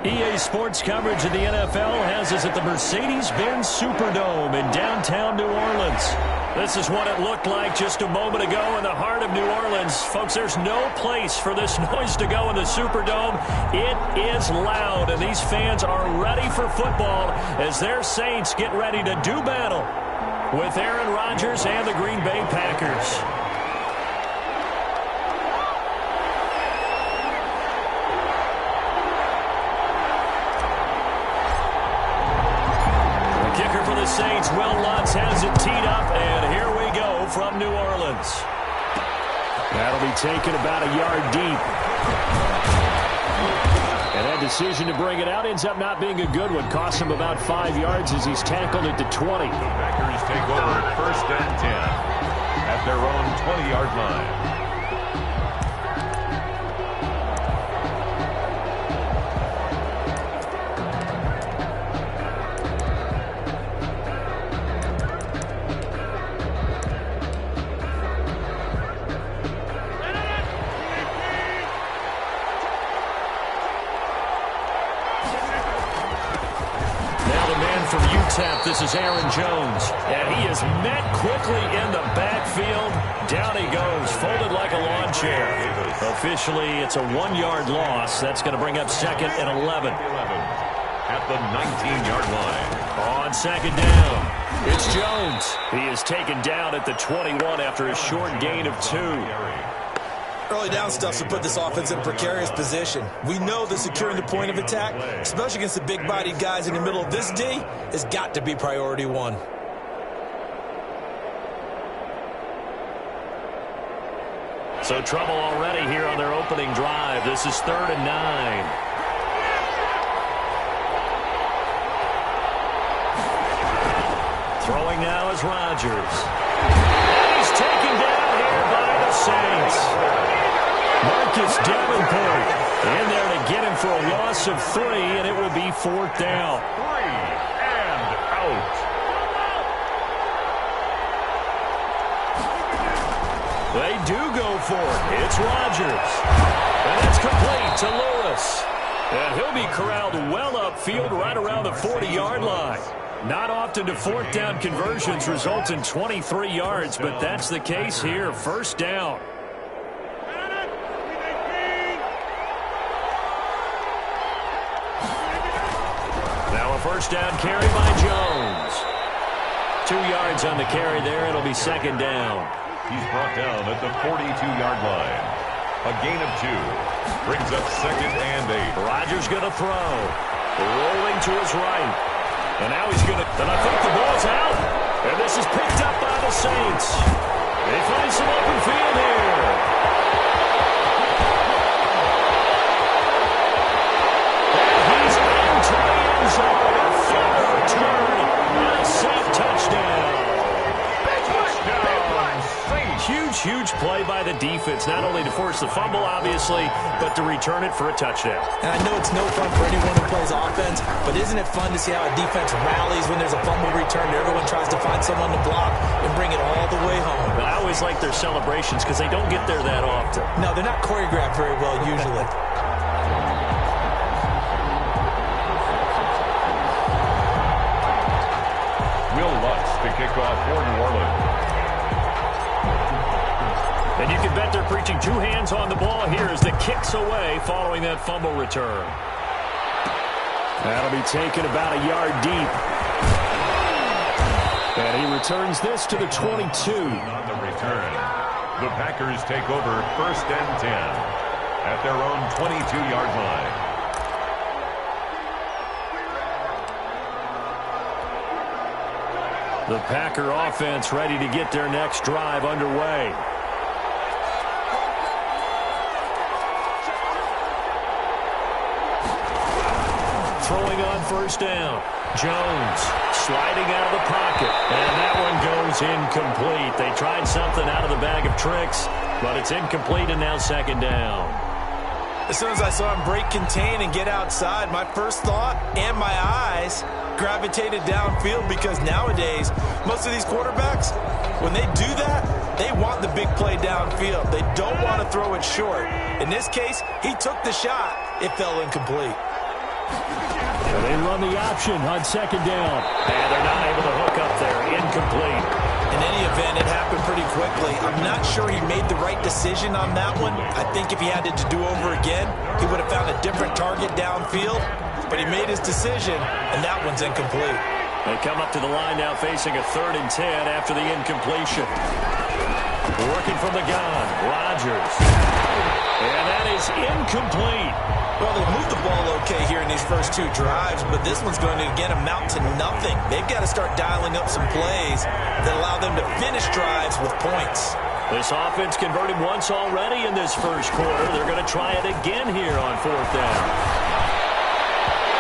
EA Sports coverage of the NFL has us at the Mercedes-Benz Superdome in downtown New Orleans. This is what it looked like just a moment ago in the heart of New Orleans. Folks, there's no place for this noise to go in the Superdome. It is loud, and these fans are ready for football as their Saints get ready to do battle with Aaron Rodgers and the Green Bay Packers. Saints, Will Lutz has it teed up, and here we go from New Orleans. That'll be taken about a yard deep. And that decision to bring it out ends up not being a good one. Costs him about 5 yards as he's tackled at the 20. The Packers take over first and 10 at their own 20-yard line. This is Aaron Jones, and he is met quickly in the backfield. Down he goes, folded like a lawn chair. Officially, it's a 1-yard loss. That's going to bring up second and 11. At the 19-yard line. On second down, it's Jones. He is taken down at the 21 after a short gain of 2. Early down stuff to put this offense in a precarious position. We know that securing the point of attack, especially against the big-bodied guys in the middle of this D, has got to be priority one. So trouble already here on their opening drive. This is 3rd and 9. Throwing now is Rodgers. And he's taken down here by the Saints. Marcus Davenport in there to get him for a loss of 3, and it will be 4th down. 3 and out. They do go for it. It's Rodgers. And it's complete to Lewis. And he'll be corralled well upfield right around the 40-yard line. Not often do 4th down conversions result in 23 yards, but that's the case here. First down. First down carry by Jones. 2 yards on the carry there. It'll be second down. He's brought down at the 42-yard line. A gain of 2. Brings up second and 8. Rodgers going to throw. Rolling to his right. And now he's going to... And I think the ball's out. And this is picked up by the Saints. They find some open field here. Huge play by the defense, not only to force the fumble, obviously, but to return it for a touchdown. And I know it's no fun for anyone who plays offense, but isn't it fun to see how a defense rallies when there's a fumble return and everyone tries to find someone to block and bring it all the way home? But I always like their celebrations because they don't get there that often. No, they're not choreographed very well usually. Will Lutz to kick off for New Orleans. And you can bet they're preaching 2 hands on the ball here as the kick's away following that fumble return. That'll be taken about a yard deep. And he returns this to the 22. On the return, the Packers take over first and 10 at their own 22-yard line. The Packer offense ready to get their next drive underway. Throwing on first down. Jones sliding out of the pocket. And that one goes incomplete. They tried something out of the bag of tricks, but it's incomplete and now second down. As soon as I saw him break contain and get outside, my first thought and my eyes gravitated downfield because nowadays, most of these quarterbacks, when they do that, they want the big play downfield. They don't want to throw it short. In this case, he took the shot. It fell incomplete. So they run the option on second down. And they're not able to hook up there. Incomplete. In any event, it happened pretty quickly. I'm not sure he made the right decision on that one. I think if he had it to do over again, he would have found a different target downfield. But he made his decision, and that one's incomplete. They come up to the line now facing a 3rd and 10 after the incompletion. Working from the gun, Rodgers. And that is incomplete. Well, they've moved the ball okay here in these first 2 drives, but this one's going to, again, amount to nothing. They've got to start dialing up some plays that allow them to finish drives with points. This offense converted once already in this first quarter. They're going to try it again here on 4th down.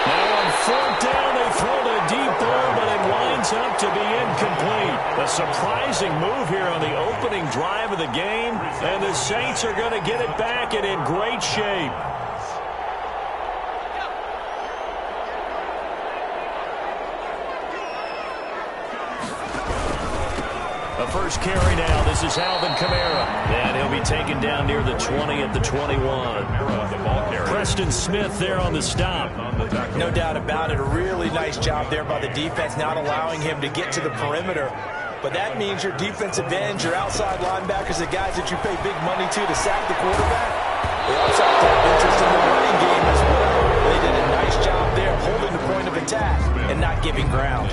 Now on 4th down, they throw the deep ball, but it winds up to be incomplete. A surprising move here on the opening drive of the game, and the Saints are going to get it back and in great shape. The first carry now. This is Alvin Kamara. And he'll be taken down near the 20 at the 21. Preston Smith there on the stop. No doubt about it. A really nice job there by the defense, not allowing him to get to the perimeter. But that means your defensive ends, your outside linebackers, the guys that you pay big money to sack the quarterback, they also have to have interest in the running game as well. They did a nice job there holding the point of attack and not giving ground.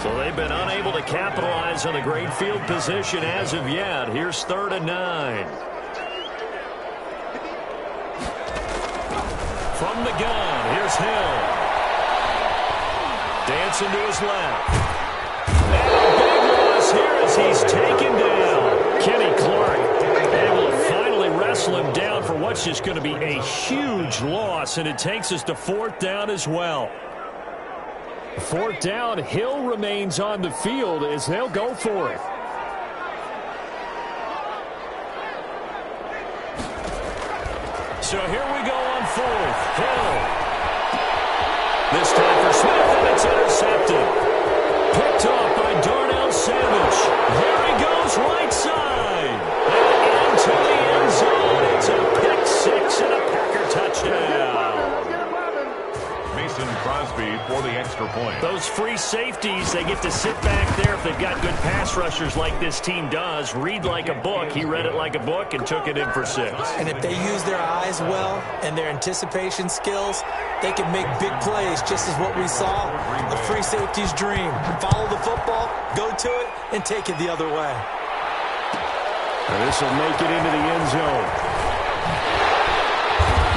So they've been unable to capitalize on the great field position as of yet. Here's 3rd and 9. From the gun, here's Hill. Dancing to his left. And a big loss here as he's taken down. Kenny Clark able to finally wrestle him down for what's just going to be a huge loss, and it takes us to 4th down as well. 4th down, Hill remains on the field as they'll go for it. So here we go on 4th. Hill. This time for Smith, and it's intercepted. Picked off by Darnell Savage. There he goes, right side. And into the end zone. It's a pick 6 and a Packer touchdown. Crosby for the extra point. Those free safeties, they get to sit back there if they've got good pass rushers like this team does. Read like a book. He read it like a book and took it in for 6. And if they use their eyes well and their anticipation skills, they can make big plays, just as what we saw. A free safety's dream. Follow the football, go to it, and take it the other way. And this will make it into the end zone.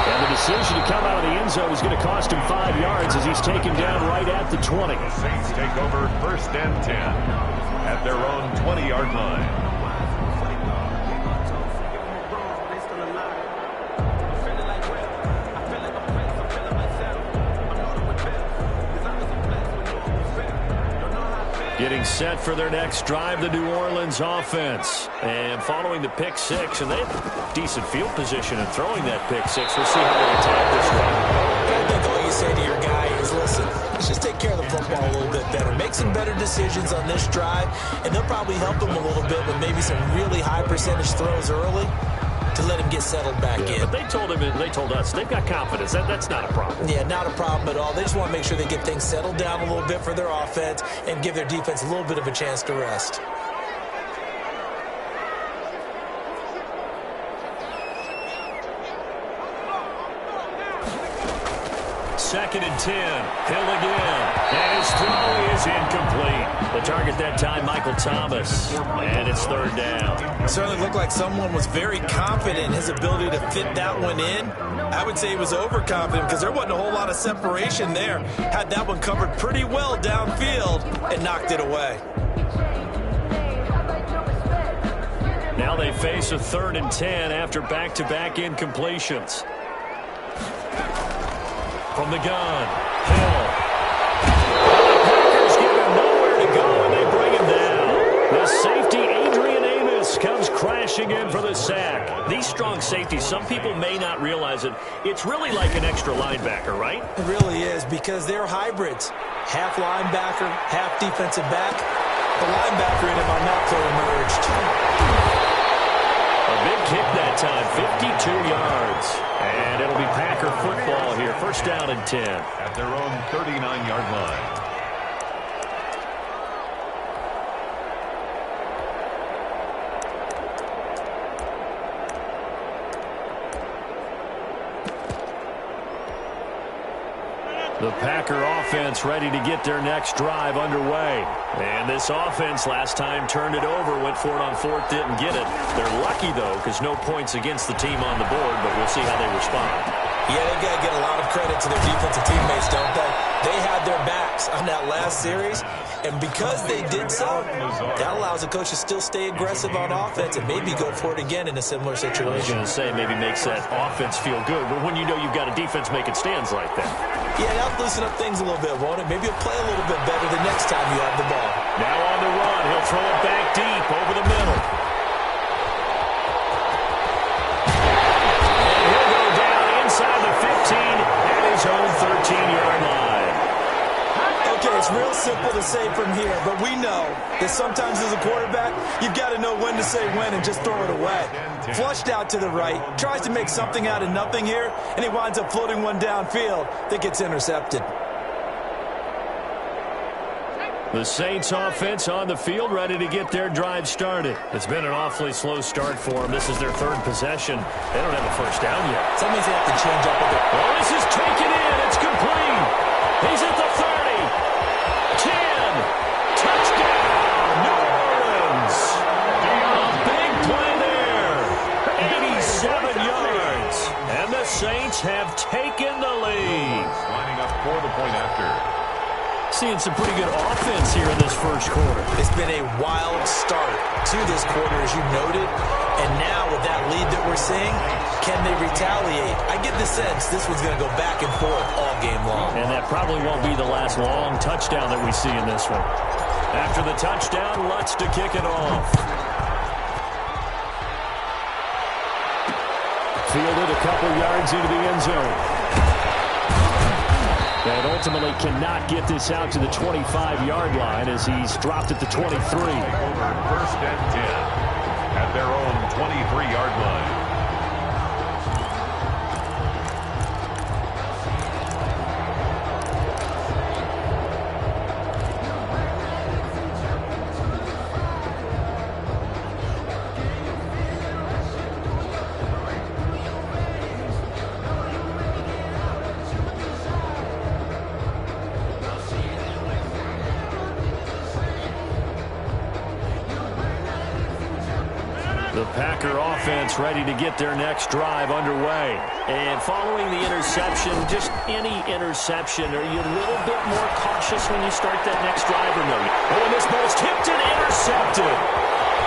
And the decision to come out of the end zone is going to cost him 5 yards as he's taken down right at the 20. The Saints take over 1st and 10 at their own 20-yard line. Getting set for their next drive, the New Orleans offense. And following the pick 6, and they have decent field position in throwing that pick 6. We'll see how they attack this one. I think all you say to your guy is, listen, let's just take care of the football a little bit better. Make some better decisions on this drive, and they'll probably help him a little bit with maybe some really high percentage throws early to let him get settled back in. But they told us they've got confidence. That's not a problem. Yeah, not a problem at all. They just want to make sure they get things settled down a little bit for their offense and give their defense a little bit of a chance to rest. Second and 10. Hill again. And his throw is incomplete. The target that time, Michael Thomas. And it's 3rd down. It certainly looked like someone was very confident in his ability to fit that one in. I would say he was overconfident because there wasn't a whole lot of separation there. Had that one covered pretty well downfield and knocked it away. Now they face a 3rd and 10 after back-to-back incompletions. From the gun, Hill. The Packers give him nowhere to go, and they bring him down. The safety, Adrian Amos, comes crashing in for the sack. These strong safeties, some people may not realize it. It's really like an extra linebacker, right? It really is, because they're hybrids. Half linebacker, half defensive back. The linebacker in him on that play emerged. A big kick that time, 52 yards. And it'll be Packer football here. First down and 10. At their own 39-yard line. The Packer offense ready to get their next drive underway. And this offense last time turned it over, went for it on fourth, didn't get it. They're lucky, though, because no points against the team on the board, but we'll see how they respond. Yeah, they've got to get a lot of credit to their defensive teammates, don't they? They had their backs on that last series, and because they did so, that allows the coach to still stay aggressive on offense and maybe go for it again in a similar situation. I was going to say maybe makes that offense feel good, but when you know you've got a defense making stands like that. Yeah, that'll loosen up things a little bit, won't it? Maybe you'll play a little bit better the next time you have the ball. Now on the run, he'll throw it back deep over the middle. Inside the 15 at his own 13-yard line. Okay, it's real simple to say from here, but we know that sometimes as a quarterback, you've got to know when to say when and just throw it away. Flushed out to the right, tries to make something out of nothing here, and he winds up floating one downfield that gets intercepted. The Saints offense on the field, ready to get their drive started. It's been an awfully slow start for them. This is their third possession. They don't have a first down yet. So that means they have to change up a bit. Well, this is taken in. It's complete. He's at the 30. 10. Touchdown, New Orleans. A big play there. 87 yards. And the Saints have taken the lead. Lining up for the point after. Seeing some pretty good offense here in this first quarter. It's been a wild start to this quarter, as you noted. And now with that lead that we're seeing, can they retaliate? I get the sense this one's going to go back and forth all game long. And that probably won't be the last long touchdown that we see in this one. After the touchdown, Lutz to kick it off. Fielded a couple yards into the end zone. And ultimately cannot get this out to the 25-yard line as he's dropped at the 23. Over first and 10 at their own 23-yard line. The Packer offense ready to get their next drive underway. And following the interception, just any interception, are you a little bit more cautious when you start that next drive or no? Oh, and this ball's tipped and intercepted.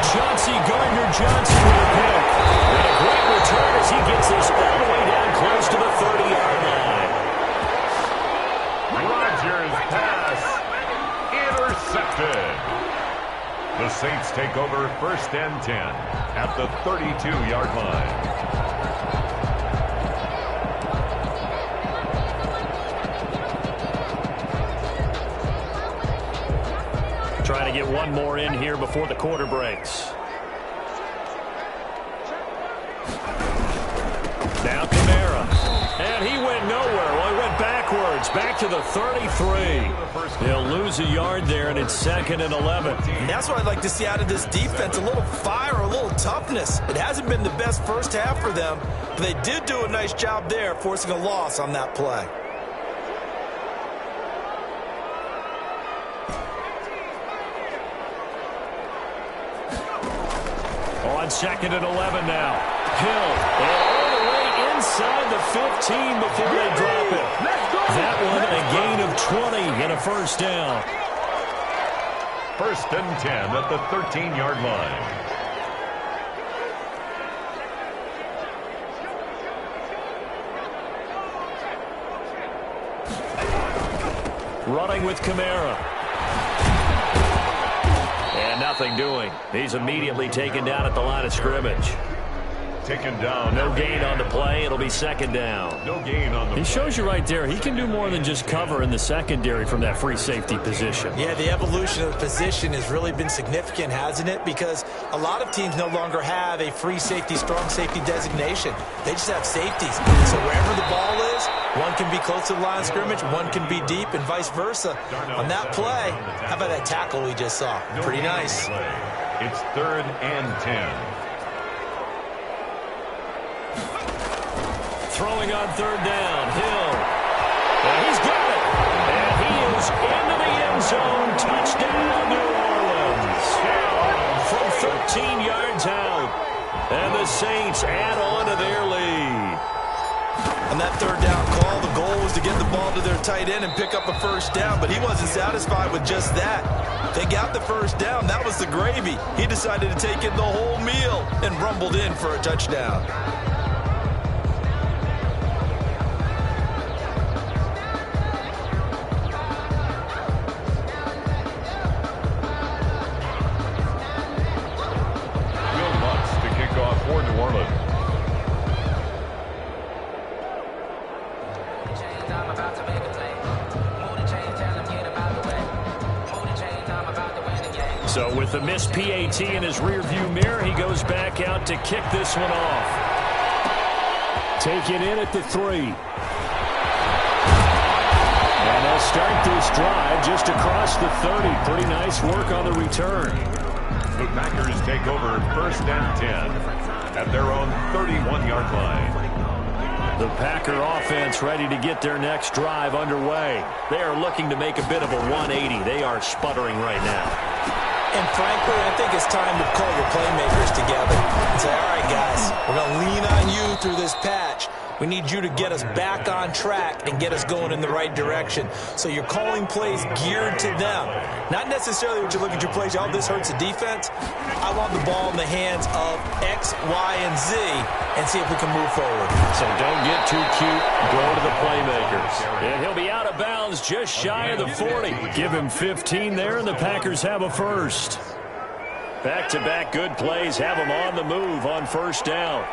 Chauncey Gardner-Johnson with a pick. And a great return as he gets this all the way down close to the 30-yard line. Rodgers pass intercepted. The Saints take over first and 10 at the 32-yard line. Trying to get one more in here before the quarter breaks. Now Kamara. And he went nowhere. Well, he went backwards. Back to the 33. They'll lose a yard there, and it's 2nd and 11. And that's what I'd like to see out of this defense, a little fire, a little toughness. It hasn't been the best first half for them, but they did do a nice job there, forcing a loss on that play. On 2nd and 11 now. Hill, and all the way inside the 15 before they drop it. That one, a gain of 20 and a first down. First and 10 at the 13-yard line. Running with Kamara. And nothing doing. He's immediately taken down at the line of scrimmage. Taken down. No gain on the play. It'll be second down. No gain on the play. He shows you right there, he can do more than just cover in the secondary from that free safety position. Yeah, the evolution of the position has really been significant, hasn't it? Because a lot of teams no longer have a free safety, strong safety designation. They just have safeties. So wherever the ball is, one can be close to the line of scrimmage, one can be deep, and vice versa. On that play, how about that tackle we just saw? Pretty nice. It's 3rd and 10. Throwing on 3rd down, Hill. And he's got it. And he is into the end zone. Touchdown, New Orleans. From 13 yards out. And the Saints add on to their lead. On that 3rd down call, the goal was to get the ball to their tight end and pick up a first down, but he wasn't satisfied with just that. They got the first down. That was the gravy. He decided to take in the whole meal and rumbled in for a touchdown. For New Orleans. So with the missed PAT in his rearview mirror, he goes back out to kick this one off. Take it in at the 3. And they'll start this drive just across the 30. Pretty nice work on the return. The Packers take over 1st and 10 at their own 31-yard line. The Packer offense ready to get their next drive underway. They are looking to make a bit of a 180. They are sputtering right now. And frankly, I think it's time to call your playmakers together and say, all right, guys, we're going to lean on you through this patch. We need you to get us back on track and get us going in the right direction. So you're calling plays geared to them. Not necessarily when you look at your plays, oh, this hurts the defense. I want the ball in the hands of X, Y, and Z and see if we can move forward. So don't get too cute. Go to the playmakers. And he'll be out of bounds just shy of the 40. Give him 15 there, and the Packers have a first. Back-to-back good plays have them on the move on 1st down.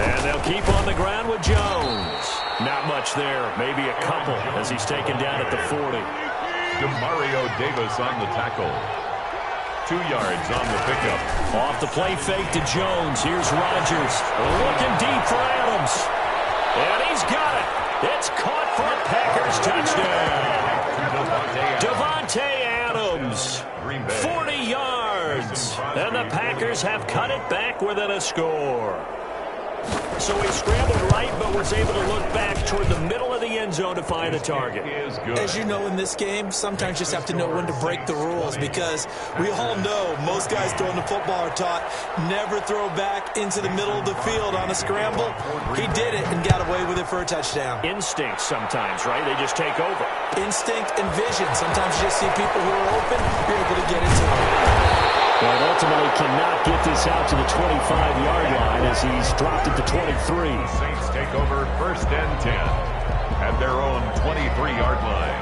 And they'll keep on the ground with Jones. Not much there. Maybe a couple as he's taken down at the 40. Demario Davis on the tackle. 2 yards on the pickup. Off the play fake to Jones. Here's Rodgers. Looking deep for Adams. And he's got it. It's caught for a Packers touchdown. Devontae Adams. 40 yards. And the Packers have cut it back within a score. So he scrambled right, but was able to look back toward the middle of the end zone to find the target. As you know, in this game, sometimes you just have to know when to break the rules, because we all know most guys throwing the football are taught never throw back into the middle of the field on a scramble. He did it and got away with it for a touchdown. Instinct sometimes, right? They just take over. Instinct and vision. Sometimes you just see people who are open, you're able to get into them. But ultimately cannot get this out to the 25-yard line as he's dropped at the 23. The Saints take over 1st and 10 at their own 23-yard line.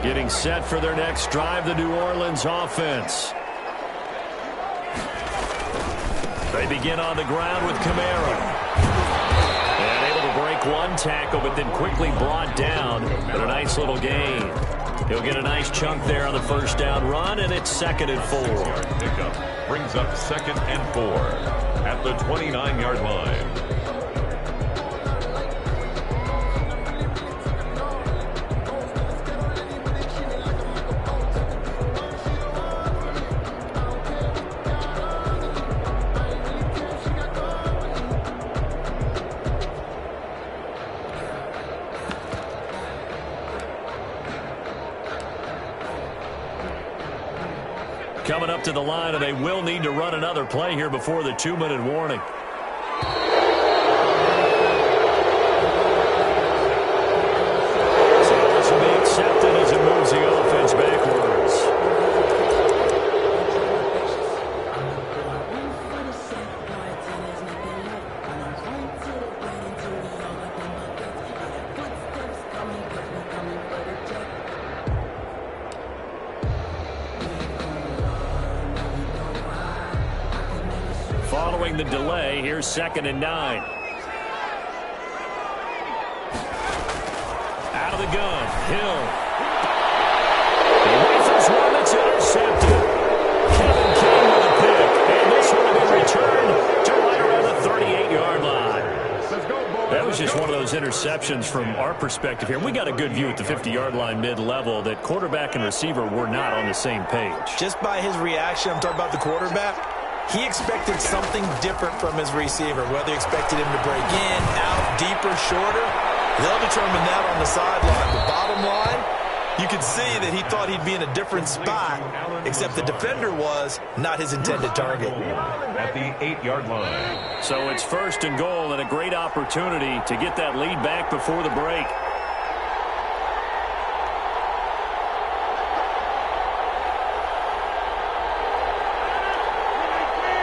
Getting set for their next drive, the New Orleans offense. They begin on the ground with Kamara. Break one tackle, but then quickly brought down. But a nice little gain. He'll get a nice chunk there on the 1st down run, and it's 2nd and 4. Pickup brings up 2nd and 4 at the 29-yard line. Coming up to the line, and they will need to run another play here before the 2-minute warning. So this will be accepted as it moves the offense backwards. the delay. Here's 2nd and 9. Out of the gun, Hill. He rifles one that's intercepted. Kevin King with a pick, and this one will be returned to right around the 38-yard line. That was just one of those interceptions from our perspective here. We got a good view at the 50-yard line mid-level that quarterback and receiver were not on the same page. Just by his reaction, I'm talking about the quarterback, he expected something different from his receiver, whether he expected him to break in, out, deeper, shorter. They'll determine that on the sideline. The bottom line, you could see that he thought he'd be in a different spot, except the defender was not his intended target. At the 8-yard line. So it's 1st and goal and a great opportunity to get that lead back before the break.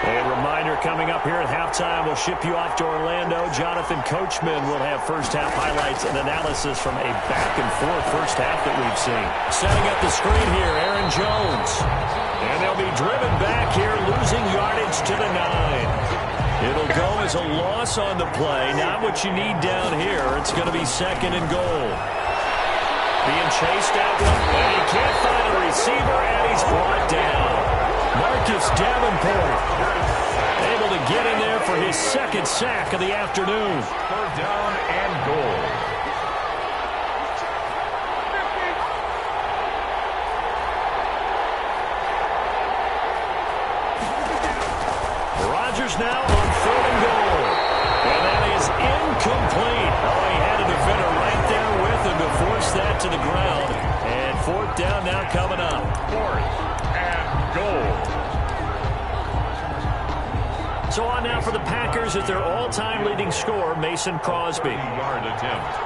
A reminder coming up here at halftime, we'll ship you off to Orlando. Jonathan Coachman will have first-half highlights and analysis from a back-and-forth first half that we've seen. Setting up the screen here, Aaron Jones. And they'll be driven back here, losing yardage to the 9. It'll go as a loss on the play. Not what you need down here. It's going to be 2nd and goal. Being chased out, and he can't find a receiver, and he's brought down. Marcus Davenport able to get in there for his 2nd sack of the afternoon. 3rd down and goal. Rodgers now on 3rd and goal. And that is incomplete. Oh, he had a defender right there with him to force that to the ground. And 4th down now coming up. 4th and goal. So on now for the Packers at their all-time leading scorer, Mason Crosby. 3-yard attempt.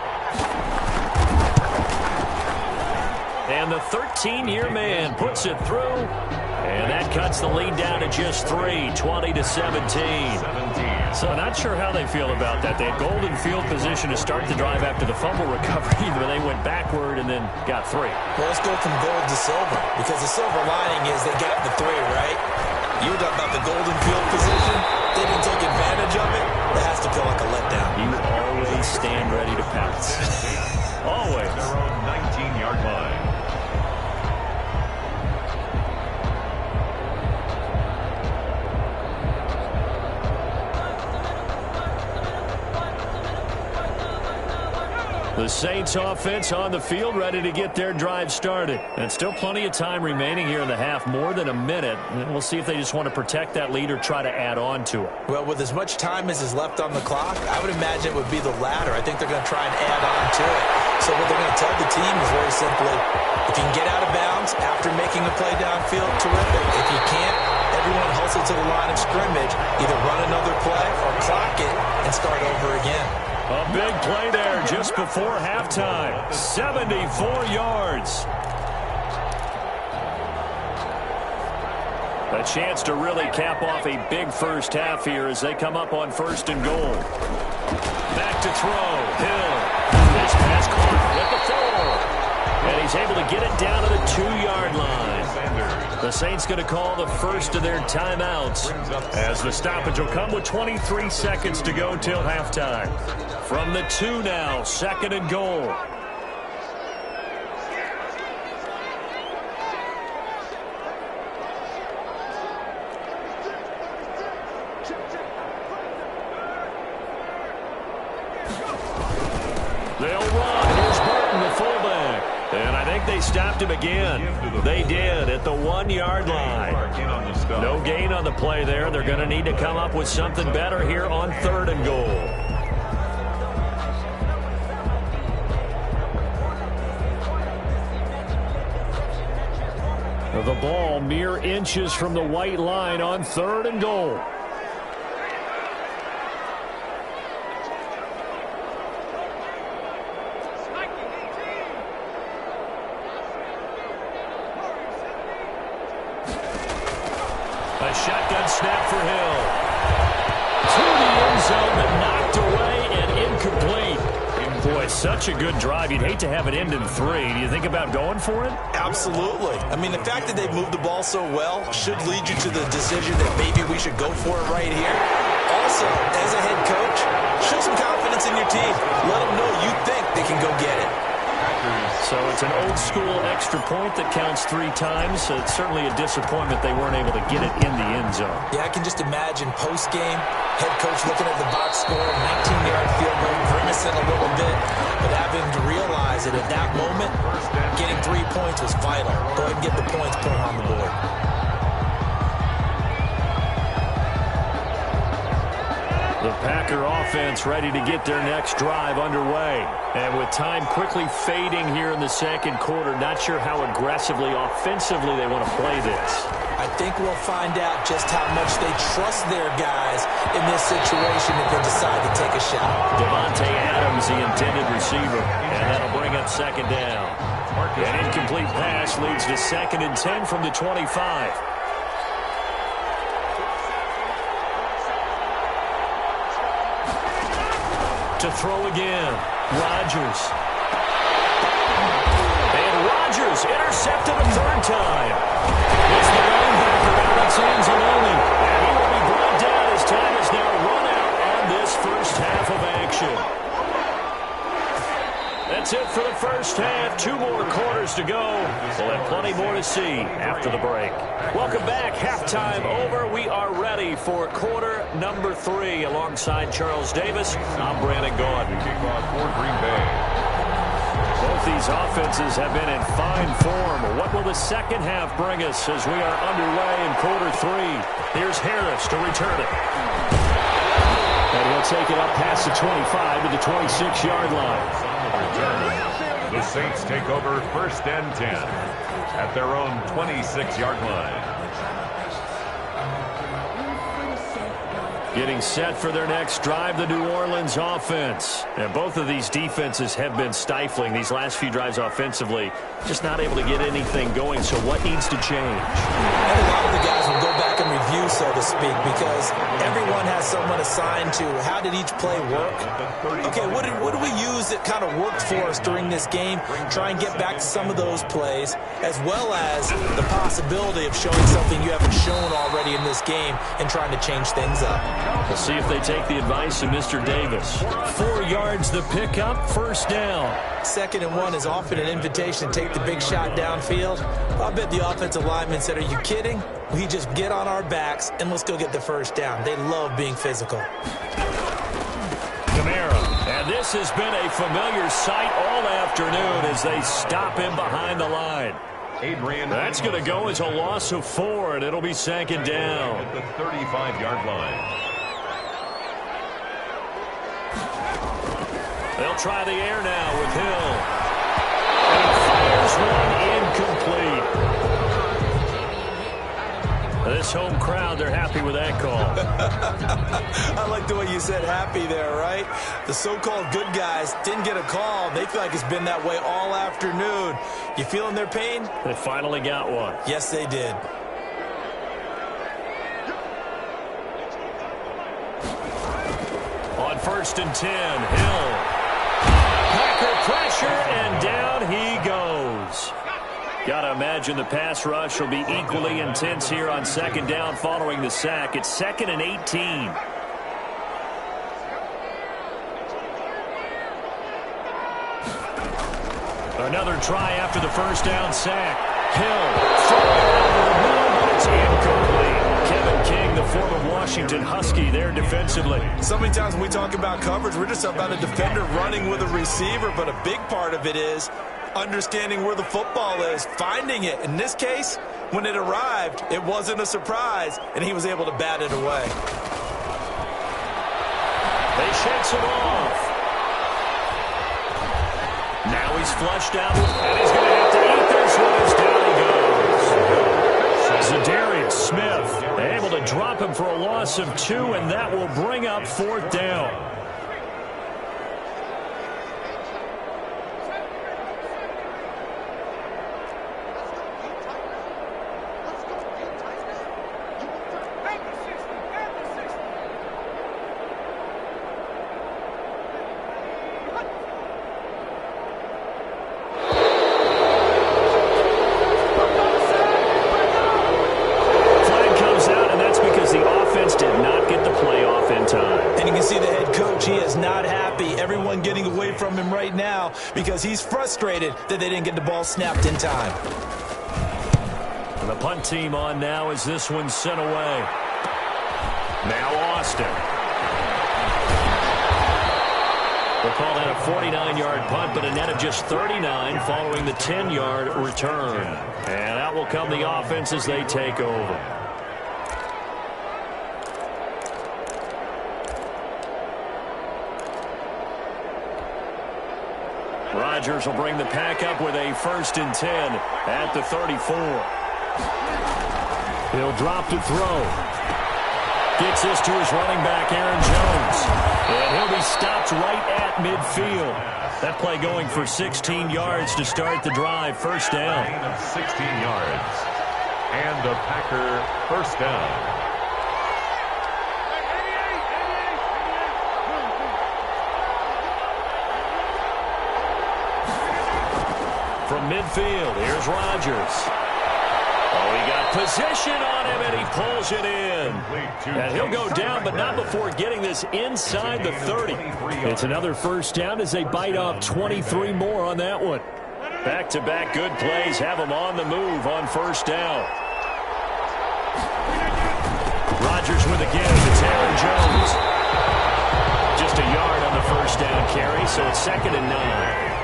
And the 13-year man puts it through. And that cuts the lead down to just 3, 20-17. So not sure how they feel about that. They had golden field position to start the drive after the fumble recovery, but they went backward and then got 3. Well, let's go from gold to silver, because the silver lining is they got the 3, right? You were talking about the golden field position. They didn't take advantage of it. That has to feel like a letdown. You always stand ready to pounce. Always. Their own 19-yard line. The Saints offense on the field, ready to get their drive started. And still plenty of time remaining here in the half, more than a minute. And we'll see if they just want to protect that lead or try to add on to it. Well, with as much time as is left on the clock, I would imagine it would be the latter. I think they're going to try and add on to it. So what they're going to tell the team is very simply, if you can get out of bounds after making a play downfield, terrific. If you can't, everyone hustle to the line of scrimmage, either run another play or clock it and start over again. A big play there just before halftime. 74 yards. A chance to really cap off a big first half here as they come up on 1st and goal. Back to throw. Hill. This pass caught with the 4. And he's able to get it down to the 2-yard line. The Saints going to call the first of their timeouts as the stoppage will come with 23 seconds to go till halftime. From the 2 now, 2nd and goal. They'll run. Here's Burton, the fullback. And I think they stopped him again. They did at the 1-yard line. No gain on the play there. They're going to need to come up with something better here on 3rd and goal. The ball mere inches from the white line on 3rd and goal. A shotgun snap for Hill. To the end zone, but knocked away and incomplete. Boy, such a good drive. You'd hate to have it end in 3. Do you think about going for it? Absolutely. I mean, the fact that they've moved the ball so well should lead you to the decision that maybe we should go for it right here. It's an old-school extra point that counts 3 times. So it's certainly a disappointment they weren't able to get it in the end zone. Yeah, I can just imagine post-game, head coach looking at the box score, 19-yard field goal, grimacing a little bit, but having to realize that at that moment, getting 3 points was vital. Go ahead and get the points put on the board. The Packer offense ready to get their next drive underway. And with time quickly fading here in the second quarter, not sure how aggressively, offensively they want to play this. I think we'll find out just how much they trust their guys in this situation if they decide to take a shot. Devontae Adams, the intended receiver, and that'll bring up second down. An incomplete pass leads to 2nd and 10 from the 25. To throw again, Rodgers. And Rodgers intercepted a 3rd time. It's the linebacker, Alex Anzalone. And he will be brought down as time is now run out on this first half of action. That's it for the first half. 2 more quarters to go. We'll have plenty more to see after the break. Welcome back. Halftime over. We are ready for quarter number 3. Alongside Charles Davis, I'm Brandon Gaudin. Kickoff for Green Bay. Both these offenses have been in fine form. What will the second half bring us as we are underway in quarter 3? Here's Harris to return it. And he'll take it up past the 25 to the 26-yard line. The Saints take over 1st and 10 at their own 26-yard line. Getting set for their next drive, the New Orleans offense. And both of these defenses have been stifling these last few drives offensively. Just not able to get anything going, so what needs to change? And a lot of the guys will go back and review, so to speak, because everyone has someone assigned to how did each play work. Okay, what did we use that kind of worked for us during this game? Try and get back to some of those plays, as well as the possibility of showing something you haven't shown already in this game and trying to change things up. We'll see if they take the advice of Mr. Davis. 4 yards the pickup, 1st down. 2nd and 1 is often an invitation to take the big shot downfield. I bet the offensive lineman said, are you kidding? We just get on our backs and let's go get the 1st down. They love being physical. Kamara. And this has been a familiar sight all afternoon as they stop him behind the line. That's going to go as a loss of 4, and it'll be 2nd down. At the 35-yard line. They'll try the air now with Hill. And he fires one incomplete. This home crowd, they're happy with that call. I like the way you said happy there, right? The so-called good guys didn't get a call. They feel like it's been that way all afternoon. You feeling their pain? They finally got one. Yes, they did. On 1st and 10, Hill. Packer pressure, and down he goes. Got to imagine the pass rush will be equally intense here on 2nd down following the sack. It's 2nd and 18. Another try after the 1st down sack. Hill. It's incomplete. Kevin King, the former Washington Husky, there defensively. So many times when we talk about coverage, we're just about a defender running with a receiver, but a big part of it is understanding where the football is, finding it. In this case, when it arrived, it wasn't a surprise, and he was able to bat it away. They shakes it off. Now he's flushed out, and he's going to have to eat this one as down he goes. Zadarius Smith able to drop him for a loss of 2, and that will bring up 4th down. can see the head coach. He is not happy. Everyone getting away from him right now because he's frustrated that they didn't get the ball snapped in time. And the punt team on now as this one's sent away. Now Austin. We'll call that a 49-yard punt, but a net of just 39 following the 10-yard return. And out will come the offense as they take over. Rodgers will bring the pack up with a 1st and 10 at the 34. He'll drop to throw. Gets this to his running back, Aaron Jones. And he'll be stopped right at midfield. That play going for 16 yards to start the drive. 1st down. Gain of 16 yards. And a Packer 1st down. From midfield, here's Rodgers. Oh, he got possession on him, and he pulls it in. And he'll go down, but not before getting this inside the 30. It's another 1st down as they bite off 23 more on that one. Back-to-back good plays have them on the move on 1st down. Rodgers with a give. It's Aaron Jones. Just a yard on the 1st down carry, so it's 2nd and 9.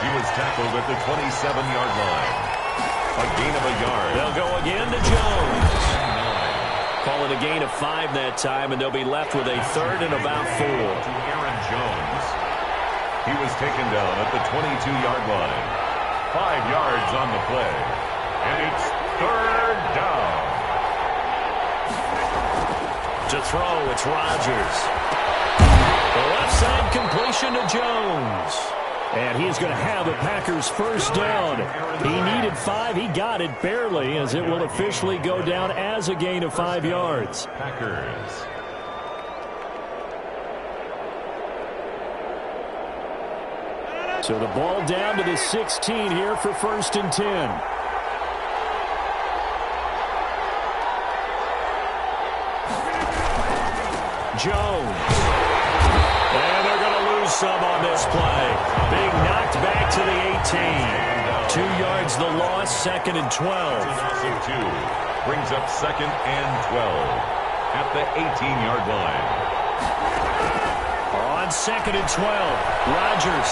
He was tackled at the 27-yard line. A gain of a yard. They'll go again to Jones. Call it a gain of 5 that time, and they'll be left with a 3rd and about 4. To Aaron Jones. He was taken down at the 22-yard line. 5 yards on the play. And it's 3rd down. To throw, it's Rodgers. The left side completion to Jones. And he's going to have the Packers 1st down. He needed 5. He got it barely, as it will officially go down as a gain of 5 yards. Packers. So the ball down to the 16 here for 1st and 10. Jones. And they're going to lose some on this play. Being knocked back to the 18. 2 yards the loss, 2nd and 12. Brings up 2nd and 12 at the 18-yard line. On 2nd and 12, Rodgers.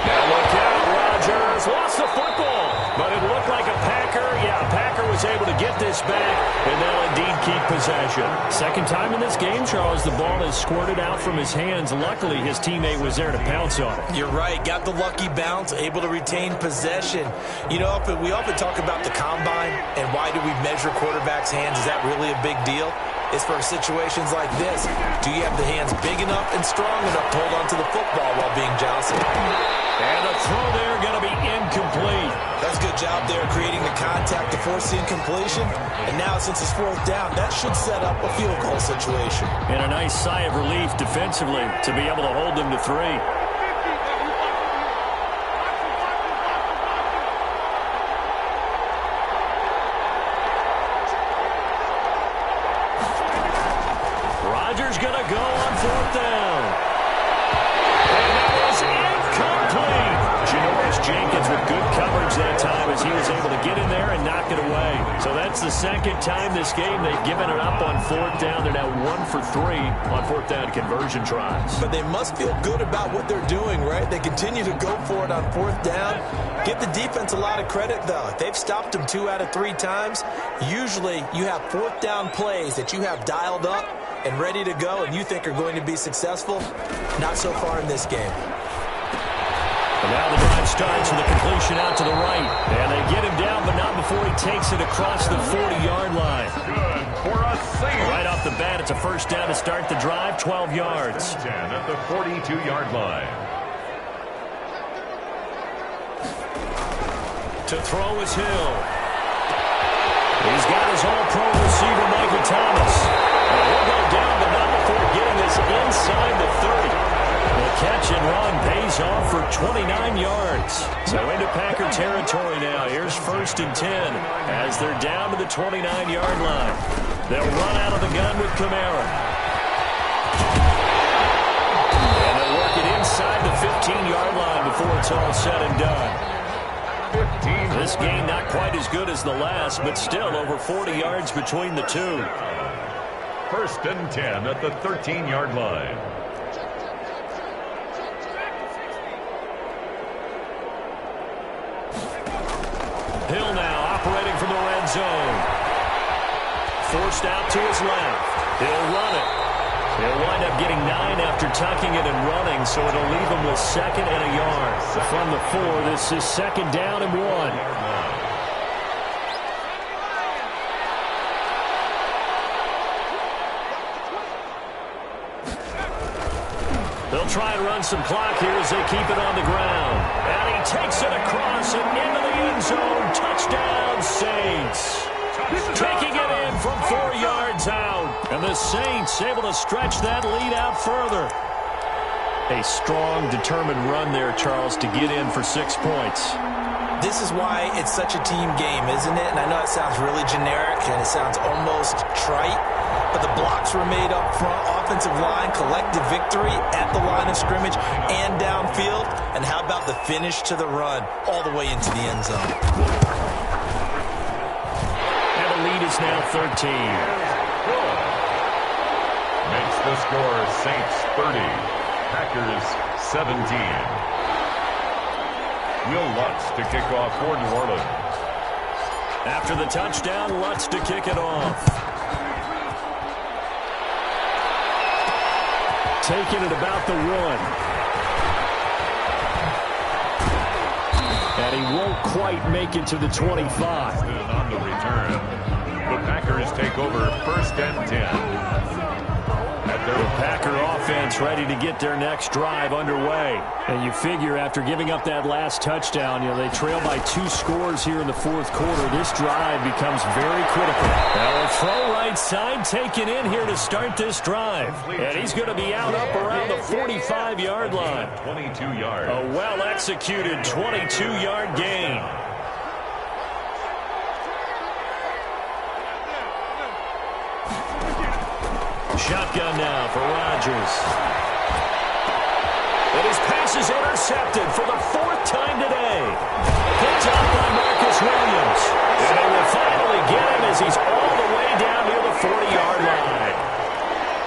Now look out, Rodgers lost the football, but it looked like a Packer. Yeah, a Packer was able to get this back, and they'll indeed keep possession. 2nd time in this game, Charles, the ball has squirted out from his hands. Luckily, his teammate was there to pounce on it. You're right. Got the lucky bounce, able to retain possession. You know, we often talk about the combine and why do we measure quarterbacks' hands. Is that really a big deal? It's for situations like this. Do you have the hands big enough and strong enough to hold on to the football while being jostled? And the throw there going to be incomplete. That's a good job there creating the contact to force the incompletion. And now since it's 4th down, that should set up a field goal situation. And a nice sigh of relief defensively to be able to hold them to 3. Rodgers going to go on 4th down. And that is incomplete. Janoris Jenkins with good coverage that time as he was able to get in there and knock it away. So that's the 2nd time this game they've given it up on 4th down. They're now 1 for 3 on 4th down conversion tries. But they must feel good about what they're doing, right? They continue to go for it on 4th down. Give the defense a lot of credit, though. They've stopped them 2 out of 3 times. Usually you have 4th down plays that you have dialed up and ready to go and you think are going to be successful. Not so far in this game. And now the drive starts with a completion out to the right. And they get him down, but not before he takes it across the 40-yard line. Good for a save. Right off the bat, it's a 1st down to start the drive, 12 yards. 10 at the 42-yard line. To throw is Hill. He's got his all-pro receiver, Michael Thomas. And he'll go down, but not before getting this inside the 30. The catch and run pays off for 29 yards. So into Packer territory now. Here's 1st and 10 as they're down to the 29-yard line. They'll run out of the gun with Kamara. it's all said and done. This game not quite as good as the last, but still over 40 yards between the two. 1st and 10 at the 13-yard line. Hill now operating from the red zone. Forced out to his left. He'll run it. He'll wind up getting 9 after tucking it and running, so it'll leave him with 2nd and a yard. From the 4, this is 2nd down and 1. They'll try and run some clock here as they keep it on the ground. And he takes it across and into the end zone. Touchdown, Saints. Taking it in from 4 yards out. And the Saints able to stretch that lead out further. A strong, determined run there, Charles, to get in for 6 points. This is why it's such a team game, isn't it? And I know it sounds really generic and it sounds almost trite, but the blocks were made up front, offensive line, collective victory at the line of scrimmage and downfield. And how about the finish to the run all the way into the end zone? And the lead is now 13. Makes the score Saints 30, Packers 17. Will Lutz to kick off for New Orleans. After the touchdown, Lutz to kick it off. Taking it about the 1. And he won't quite make it to the 25. On the return, the Packers take over 1st and 10. The Packer offense ready to get their next drive underway. And you figure after giving up that last touchdown, they trail by 2 scores here in the 4th quarter. This drive becomes very critical. Now a throw right side taken in here to start this drive. And he's going to be out up around the 45-yard line. 22 yards. A well-executed 22-yard gain. Shotgun now for Rodgers. And his pass is intercepted for the 4th time today. Picked up by Marcus Williams. And they will finally get him as he's all the way down near the 40-yard line.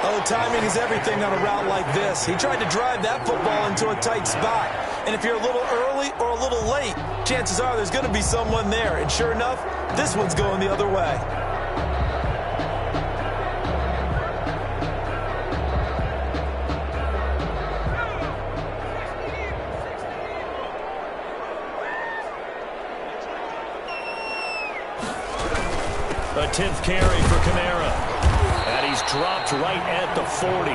Oh, timing is everything on a route like this. He tried to drive that football into a tight spot. And if you're a little early or a little late, chances are there's going to be someone there. And sure enough, this one's going the other way. A 10th carry for Kamara. And he's dropped right at the 40.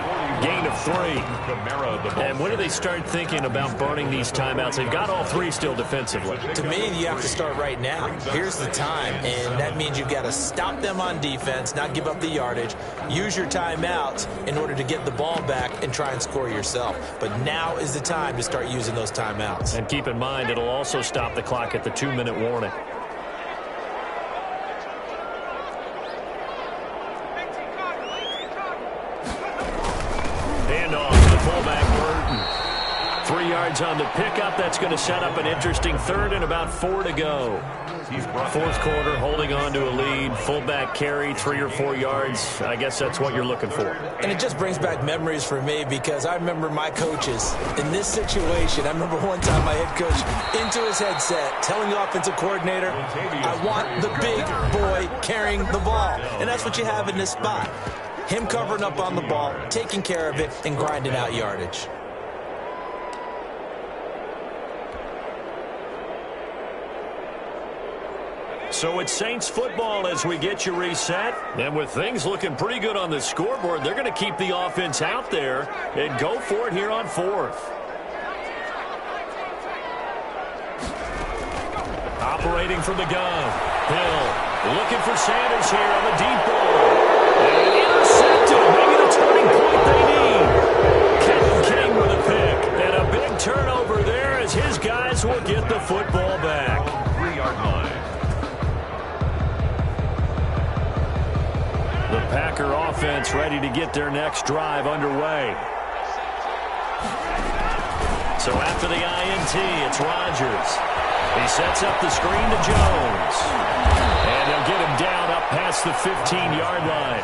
Gain of 3. And when do they start thinking about burning these timeouts? They've got all 3 still defensively. To me, you have to start right now. Here's the time, and that means you've got to stop them on defense, not give up the yardage, use your timeouts in order to get the ball back and try and score yourself. But now is the time to start using those timeouts. And keep in mind, it'll also stop the clock at the 2-minute warning. Fullback Burton. 3 yards on the pickup. That's going to set up an interesting 3rd and about 4 to go. 4th quarter, holding on to a lead. Fullback carry, 3 or 4 yards. I guess that's what you're looking for. And it just brings back memories for me because I remember my coaches in this situation. I remember one time my head coach into his headset telling the offensive coordinator, I want the big boy carrying the ball. And that's what you have in this spot. Him covering up on the ball, taking care of it, and grinding out yardage. So it's Saints football as we get you reset. And with things looking pretty good on the scoreboard, they're going to keep the offense out there and go for it here on 4th. Operating from the gun. Hill looking for Sanders here on the deep ball. And intercepted, making a turning point they need. Kevin King with a pick. And a big turnover there as his guys will get the football back. 3-yard line. The Packer offense ready to get their next drive underway. So after the INT, it's Rodgers. He sets up the screen to Jones. And they'll get him down up past the 15-yard line.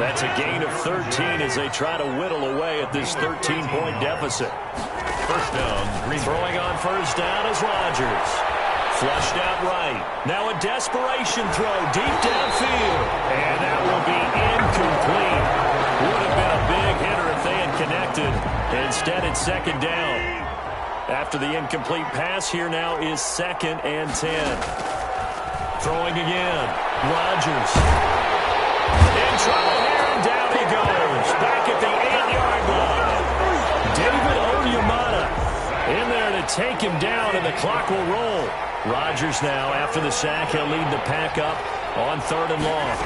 That's a gain of 13 as they try to whittle away at this 13-point deficit. First down. Throwing on first down is Rodgers. Flushed out right. Now a desperation throw deep downfield. And that will be incomplete. Would have been a big hitter if they had connected. Instead, it's second down. After the incomplete pass, here now is 2nd and 10. Throwing again. Rodgers. In trouble here, and down he goes. Back at the 8-yard line. David Onyemata in there to take him down, and the clock will roll. Rodgers now, after the sack, he'll lead the pack up on 3rd and long.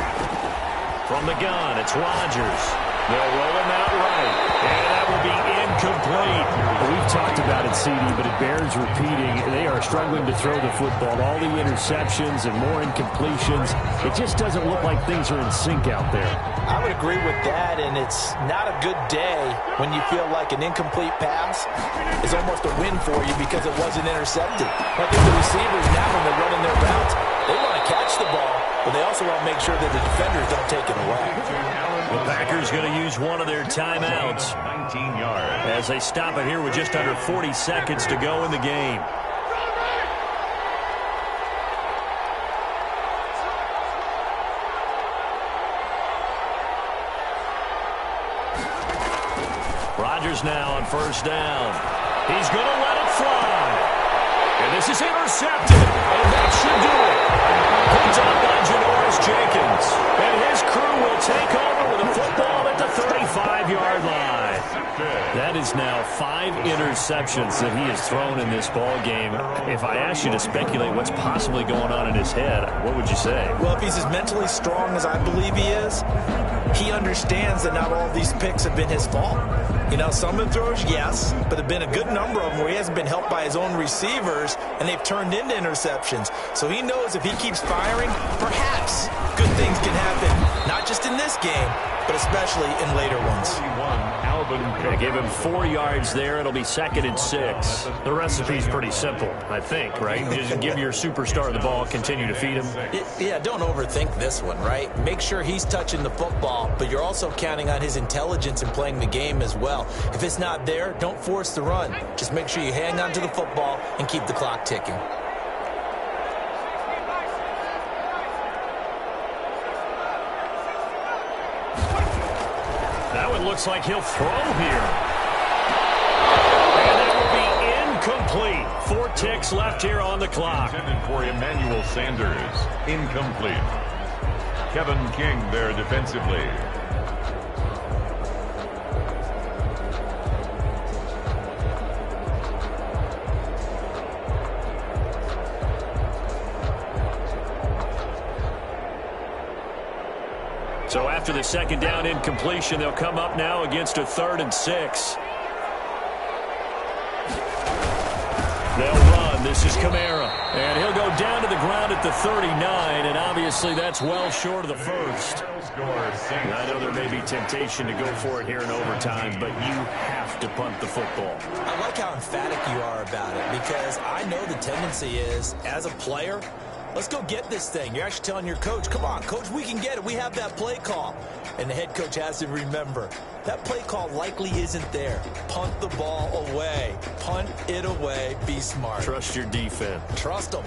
From the gun, it's Rodgers. They'll roll him out right, and that will be incomplete. We've talked about it, CD, but it bears repeating. They are struggling to throw the football. All the interceptions and more incompletions. It just doesn't look like things are in sync out there. I would agree with that, and it's not a good day when you feel like an incomplete pass is almost a win for you because it wasn't intercepted. I think the receivers now, when they're running their routes, they want to catch the ball, but they also want to make sure that the defenders don't take it away. The Packers going to use one of their timeouts 19 yards. as they stop it here with just under 40 seconds to go in the game. Rodgers now on first down. He's going to let it fly. And this is intercepted. And that should do it. Picked up by Janoris Jenkins. And his crew will take over with a football at the 35-yard line. That is now 5 interceptions that he has thrown in this ball game. If I asked you to speculate what's possibly going on in his head, what would you say? Well, if he's as mentally strong as I believe he is, he understands that not all these picks have been his fault. You know, some of the throws, yes, but there have been a good number of them where he hasn't been helped by his own receivers, and they've turned into interceptions. So he knows if he keeps firing, perhaps good things can happen, not just in this game, but especially in later ones. They give him 4 yards there. It'll be 2nd and 6. The recipe's pretty simple, I think, right? Just give your superstar the ball, continue to feed him. Yeah, don't overthink this one, right? Make sure he's touching the football, but you're also counting on his intelligence in playing the game as well. If it's not there, don't force the run. Just make sure you hang on to the football and keep the clock ticking. That one looks like he'll throw here. And that will be incomplete. 4 ticks left here on the clock. Intended for Emmanuel Sanders. Incomplete. Kevin King there defensively. So after the 2nd down incompletion, they'll come up now against a 3rd and 6. They'll run. This is Kamara. And he'll go down to the ground at the 39, and obviously that's well short of the first. I know there may be temptation to go for it here in overtime, but you have to punt the football. I like how emphatic you are about it, because I know the tendency is, as a player, let's go get this thing. You're actually telling your coach, come on, coach, we can get it. We have that play call. And the head coach has to remember, that play call likely isn't there. Punt the ball away. Punt it away. Be smart. Trust your defense. Trust them.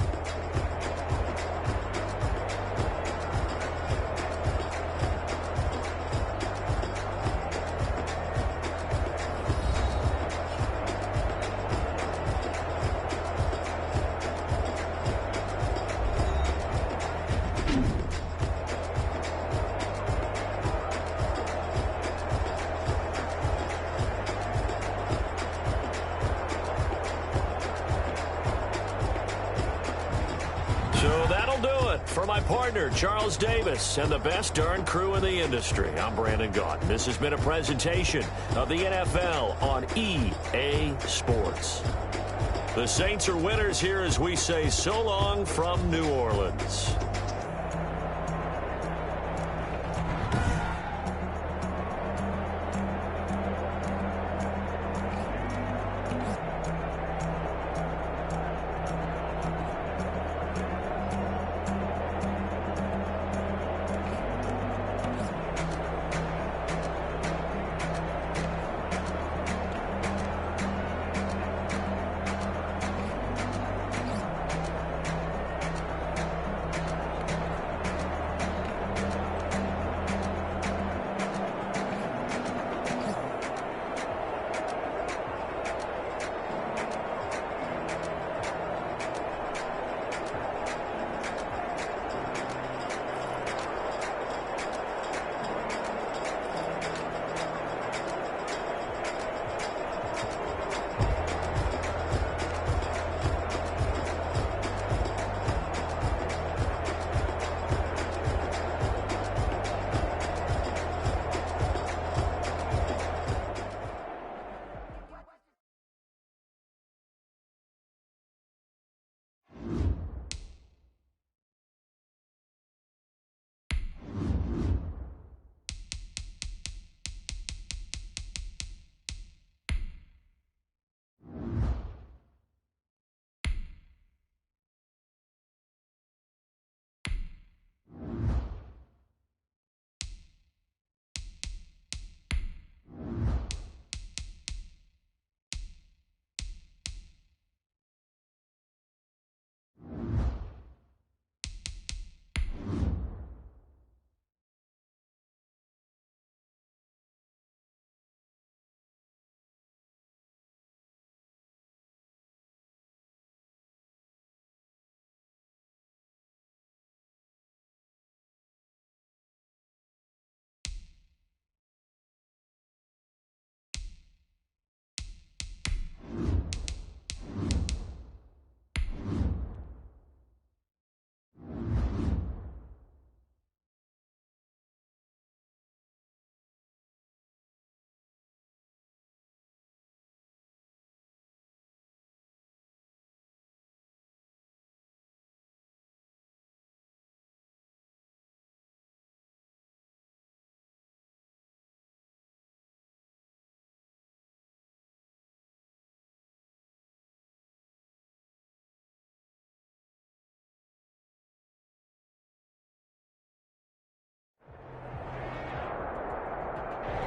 For my partner, Charles Davis, and the best darn crew in the industry, I'm Brandon Gaunt. This has been a presentation of the NFL on EA Sports. The Saints are winners here as we say so long from New Orleans.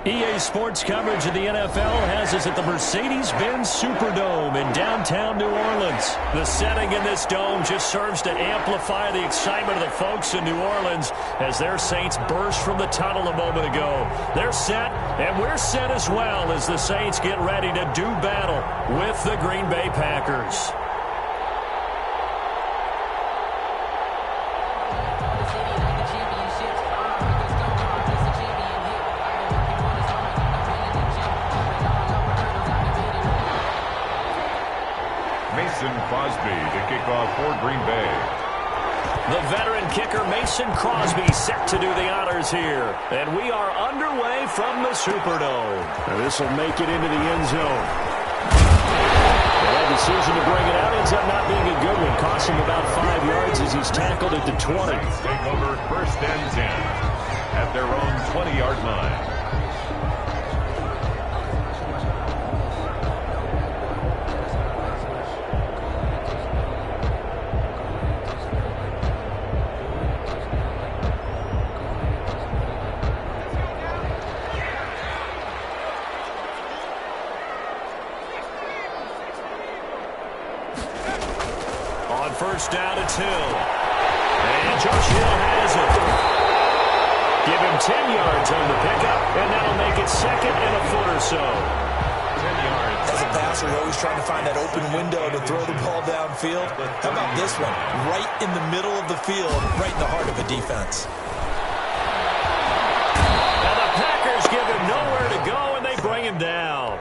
EA Sports coverage of the NFL has us at the Mercedes-Benz Superdome in downtown New Orleans. The setting in this dome just serves to amplify the excitement of the folks in New Orleans as their Saints burst from the tunnel a moment ago. They're set, and we're set as well as the Saints get ready to do battle with the Green Bay Packers. Crosby to kick off for Green Bay. The veteran kicker Mason Crosby set to do the honors here. And we are underway from the Superdome. Now this will make it into the end zone. That decision to bring it out ends up not being a good one. Costs him about 5 yards as he's tackled at the 20. Take over first and 10 at their own 20-yard line. First down, it's Hill. And Josh Hill has it. Give him 10 yards on the pickup, and that'll make it second and a foot or so. 10 yards. As a passer, you're always trying to find that open window to throw the ball downfield. How about this one? Right in the middle of the field, right in the heart of a defense. Now the Packers give him nowhere to go, and they bring him down.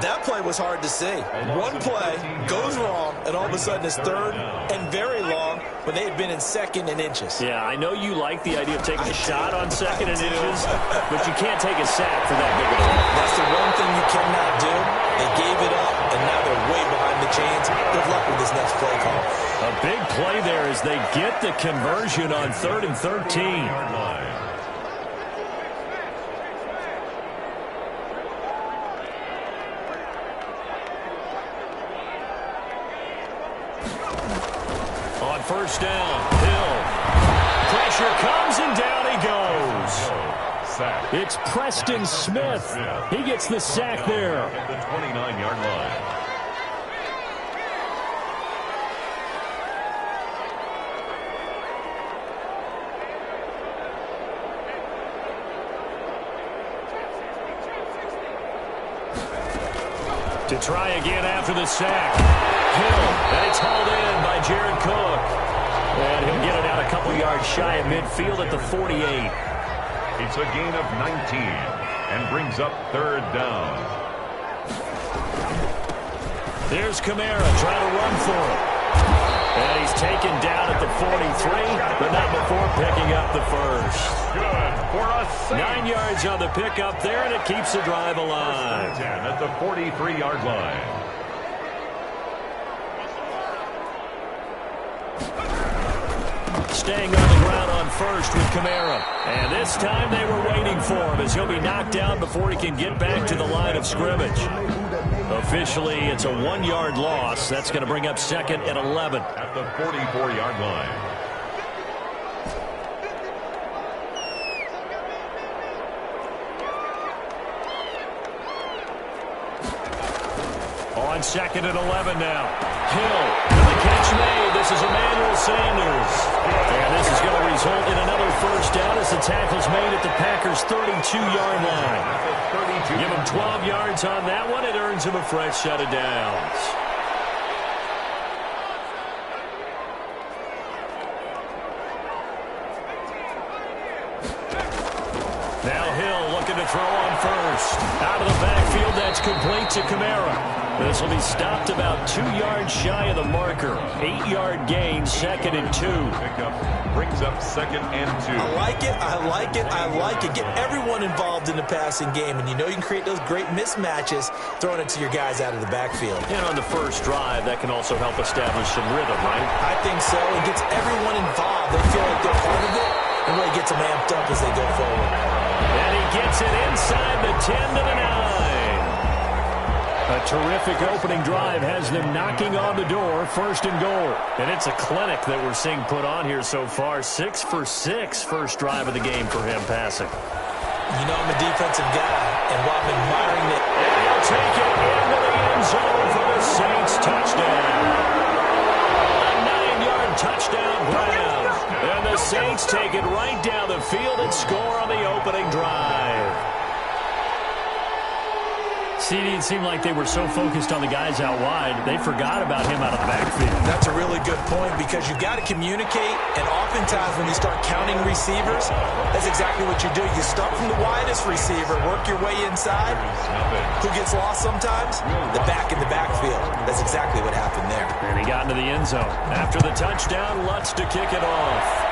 That play was hard to see. One play goes wrong, and all of a sudden it's third and very long when they had been in second and inches. Yeah, I know you like the idea of taking a shot on second and inches, but you can't take a sack for that big of a hit. That's the one thing you cannot do. They gave it up, and now they're way behind the chains. Good luck with this next play call. A big play there as they get the conversion on 3rd and 13. First down, Hill. Pressure comes, and down he goes. Sack. It's Preston Smith. He gets the sack there. At the 29-yard line. To try again after the sack. Hill, and it's hauled in by Jared Cook. And he'll get it out a couple yards shy of midfield at the 48. It's a gain of 19 and brings up 3rd down. There's Kamara trying to run for it. And he's taken down at the 43, but not before picking up the first. Good for us. 9 yards on the pickup there, and it keeps the drive alive. 10 at the 43-yard line. Staying on the ground on first with Kamara. And this time they were waiting for him as he'll be knocked down before he can get back to the line of scrimmage. Officially, it's a 1-yard loss. That's going to bring up 2nd and 11. At the 44-yard line. On 2nd and 11 now. Hill, and the catch made. This is Emmanuel Sanders. And this is going to result in another first down as the tackle's made at the Packers' 32-yard line. Give him 12 yards on that one. It earns him a fresh set of downs. Now Hill looking to throw on first. Out of the backfield, that's complete to Kamara. This will be stopped about 2 yards shy of the marker. 8-yard gain, 2nd and 2. Pickup brings up 2nd and 2. I like it, I like it, I like it. Get everyone involved in the passing game, and you know you can create those great mismatches throwing it to your guys out of the backfield. And on the first drive, that can also help establish some rhythm, right? I think so. It gets everyone involved. They feel like they're part of it, and really gets them amped up as they go forward. And he gets it inside the 10 to the 9. A terrific opening drive has them knocking on the door, 1st and goal. And it's a clinic that we're seeing put on here so far. 6 for 6 first drive of the game for him passing. You know I'm a defensive guy, and while I'm admiring it. And he'll take it into the end zone for the Saints touchdown. A 9-yard touchdown grab. And the Saints take it right down the field and score on the opening drive. CD, it seemed like they were so focused on the guys out wide, they forgot about him out of the backfield. That's a really good point because you've got to communicate, and oftentimes when you start counting receivers, that's exactly what you do. You start from the widest receiver, work your way inside. Who gets lost sometimes? The back in the backfield. That's exactly what happened there. And he got into the end zone. After the touchdown, Lutz to kick it off.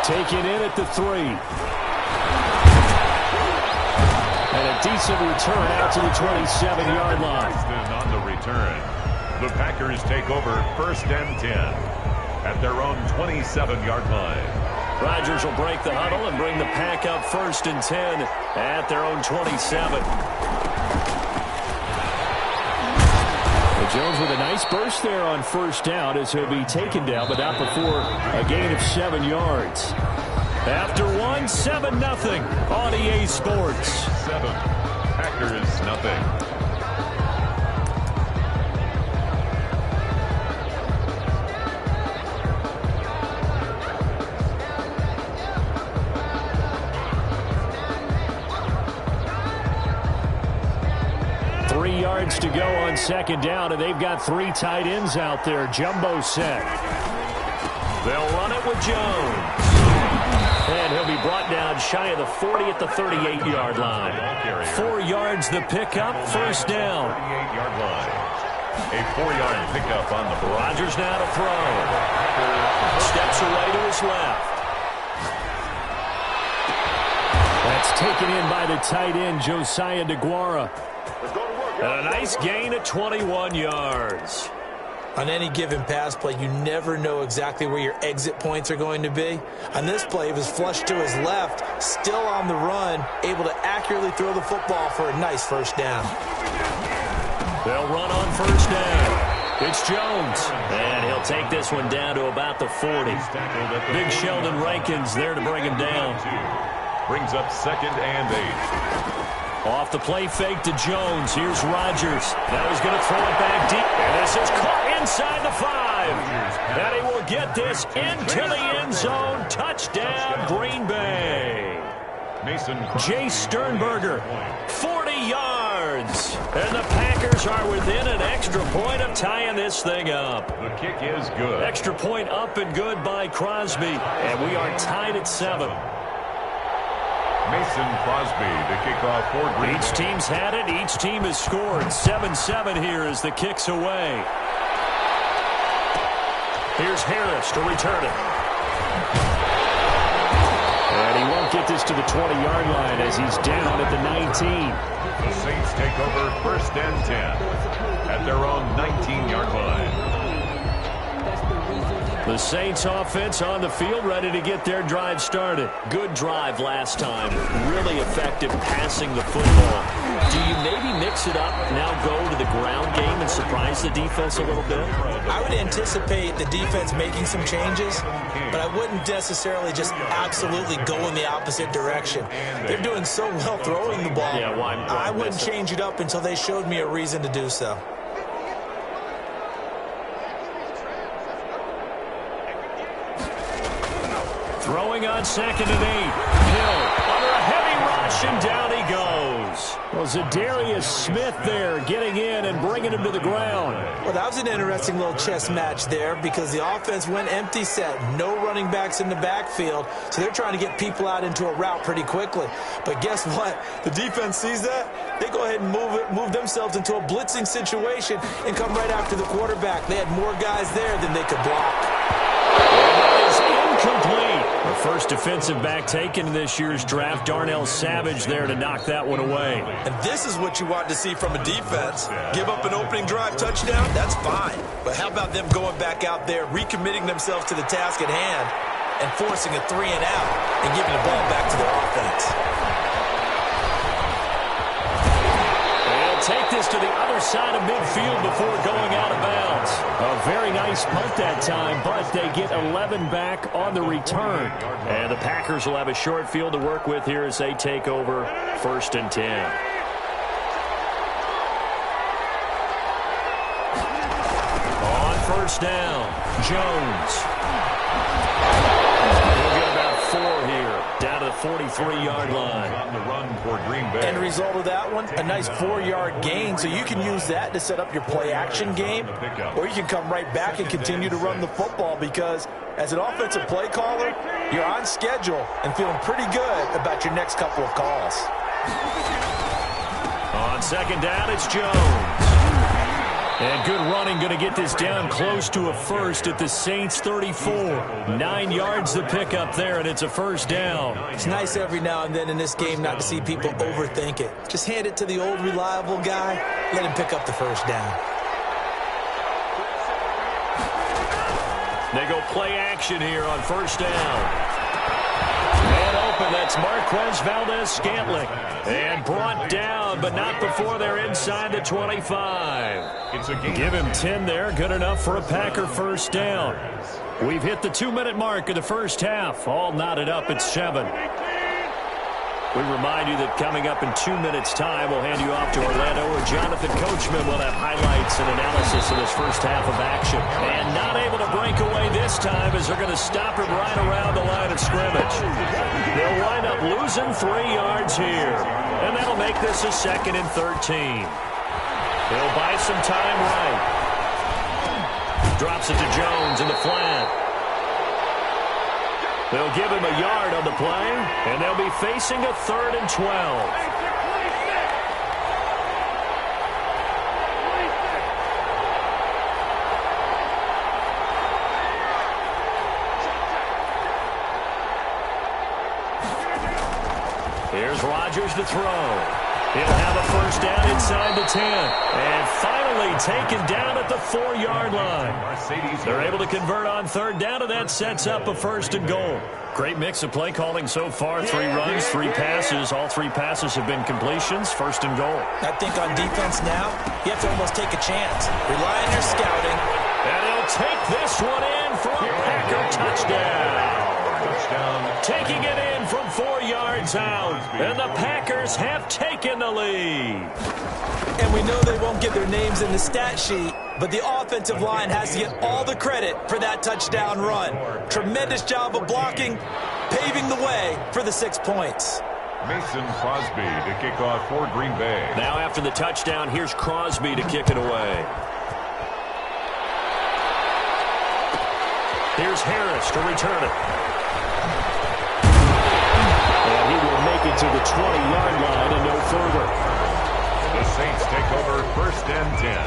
Taken in at the 3. And a decent return out to the 27-yard line. On the return, the Packers take over 1st and 10 at their own 27-yard line. Rodgers will break the huddle and bring the Pack up 1st and 10 at their own 27. Jones with a nice burst there on 1st down as he'll be taken down, but not before a gain of 7 yards. After 1, 7-0 on EA Sports. 7, Packers nothing. Yards to go on 2nd down, and they've got 3 tight ends out there. Jumbo set. They'll run it with Jones. And he'll be brought down shy of the 40 at the 38-yard line. 4 yards the pickup, 1st down. 38-yard line. A 4-yard pickup on the board. Rodgers now to throw. Steps away to his left. That's taken in by the tight end, Josiah DeGuara. And a nice gain of 21 yards. On any given pass play, you never know exactly where your exit points are going to be. On this play, he was flushed to his left, still on the run, able to accurately throw the football for a nice 1st down. They'll run on 1st down. It's Jones. And he'll take this one down to about the 40. Big Sheldon Rankins there to bring him down. Brings up 2nd and 8. Off the play fake to Jones. Here's Rodgers. Now he's going to throw it back deep. And this is caught inside the 5. And he will get this into the end zone. Touchdown, Green Bay. Jay Sternberger, 40 yards. And the Packers are within an extra point of tying this thing up. The kick is good. Extra point up and good by Crosby. And we are tied at 7. Mason Crosby to kick off for Green Bay. Each team's had it. Each team has scored. 7-7 here as the kick's away. Here's Harris to return it. And he won't get this to the 20-yard line as he's down at the 19. The Saints take over 1st and 10 at their own 19-yard line. The Saints offense on the field, ready to get their drive started. Good drive last time. Really effective passing the football. Do you maybe mix it up, now go to the ground game and surprise the defense a little bit? I would anticipate the defense making some changes, but I wouldn't necessarily just absolutely go in the opposite direction. They're doing so well throwing the ball. Yeah, why I wouldn't change it up until they showed me a reason to do so. Throwing on 2nd and 8. Hill under a heavy rush, and down he goes. Well, Zadarius Smith there getting in and bringing him to the ground. Well, that was an interesting little chess match there because the offense went empty set. No running backs in the backfield, so they're trying to get people out into a route pretty quickly. But guess what? The defense sees that. They go ahead and move themselves into a blitzing situation and come right after the quarterback. They had more guys there than they could block. That is incomplete. The first defensive back taken in this year's draft, Darnell Savage there to knock that one away. And this is what you want to see from a defense. Give up an opening drive touchdown, that's fine. But how about them going back out there, recommitting themselves to the task at hand, and forcing a 3 and out and giving the ball back to their offense. They'll to take this to the other side of midfield before going out of bounds. A very nice punt that time, but they get 11 back on the return. And the Packers will have a short field to work with here as they take over 1st and 10. On 1st down, Jones. He'll get about 4 here, down to the 43-yard line. On the run for Green Bay. And the result of that one, a nice 4-yard gain. So you can use that to set up your play-action game, or you can come right back and continue to run the football because as an offensive play caller, you're on schedule and feeling pretty good about your next couple of calls. On 2nd down, it's Jones. And good running, going to get this down close to a first at the Saints 34. 9 yards to pick up there, and it's a 1st down. It's nice every now and then in this game not to see people overthink it. Just hand it to the old reliable guy, let him pick up the 1st down. They go play action here on 1st down. Man open, that's Marquez Valdez-Scantling. And brought down, but not before they're inside the 25. Give him 10 there, good enough for a Packer 1st down. We've hit the 2-minute mark of the 1st half. All knotted up at 7. We remind you that coming up in 2 minutes' time, we'll hand you off to Orlando, where Jonathan Coachman will have highlights and analysis of this 1st half of action. And not able to break away this time as they're going to stop him right around the line of scrimmage. They'll wind up losing 3 yards here. And that'll make this a 2nd and 13. He'll buy some time right. Drops it to Jones in the flat. They'll give him a yard on the play, and they'll be facing a 3rd and 12. Here's Rodgers to throw. He'll have a 1st down inside the 10. And finally taken down at the 4-yard line. They're able to convert on 3rd down, and that sets up a 1st and goal. Great mix of play calling so far. 3 runs, 3 passes. All 3 passes have been completions. 1st and goal. I think on defense now, you have to almost take a chance. Rely on your scouting. And he'll take this one in for a Packer touchdown. Taking it in from 4 yards out. And the Packers have taken the lead. And we know they won't get their names in the stat sheet, but the offensive line has to get all the credit for that touchdown run. Tremendous job of blocking, paving the way for the 6 points. Mason Crosby to kick off for Green Bay. Now after the touchdown, here's Crosby to kick it away. Here's Harris to return it. And he will make it to the 20-yard line and no further. The Saints take over 1st and 10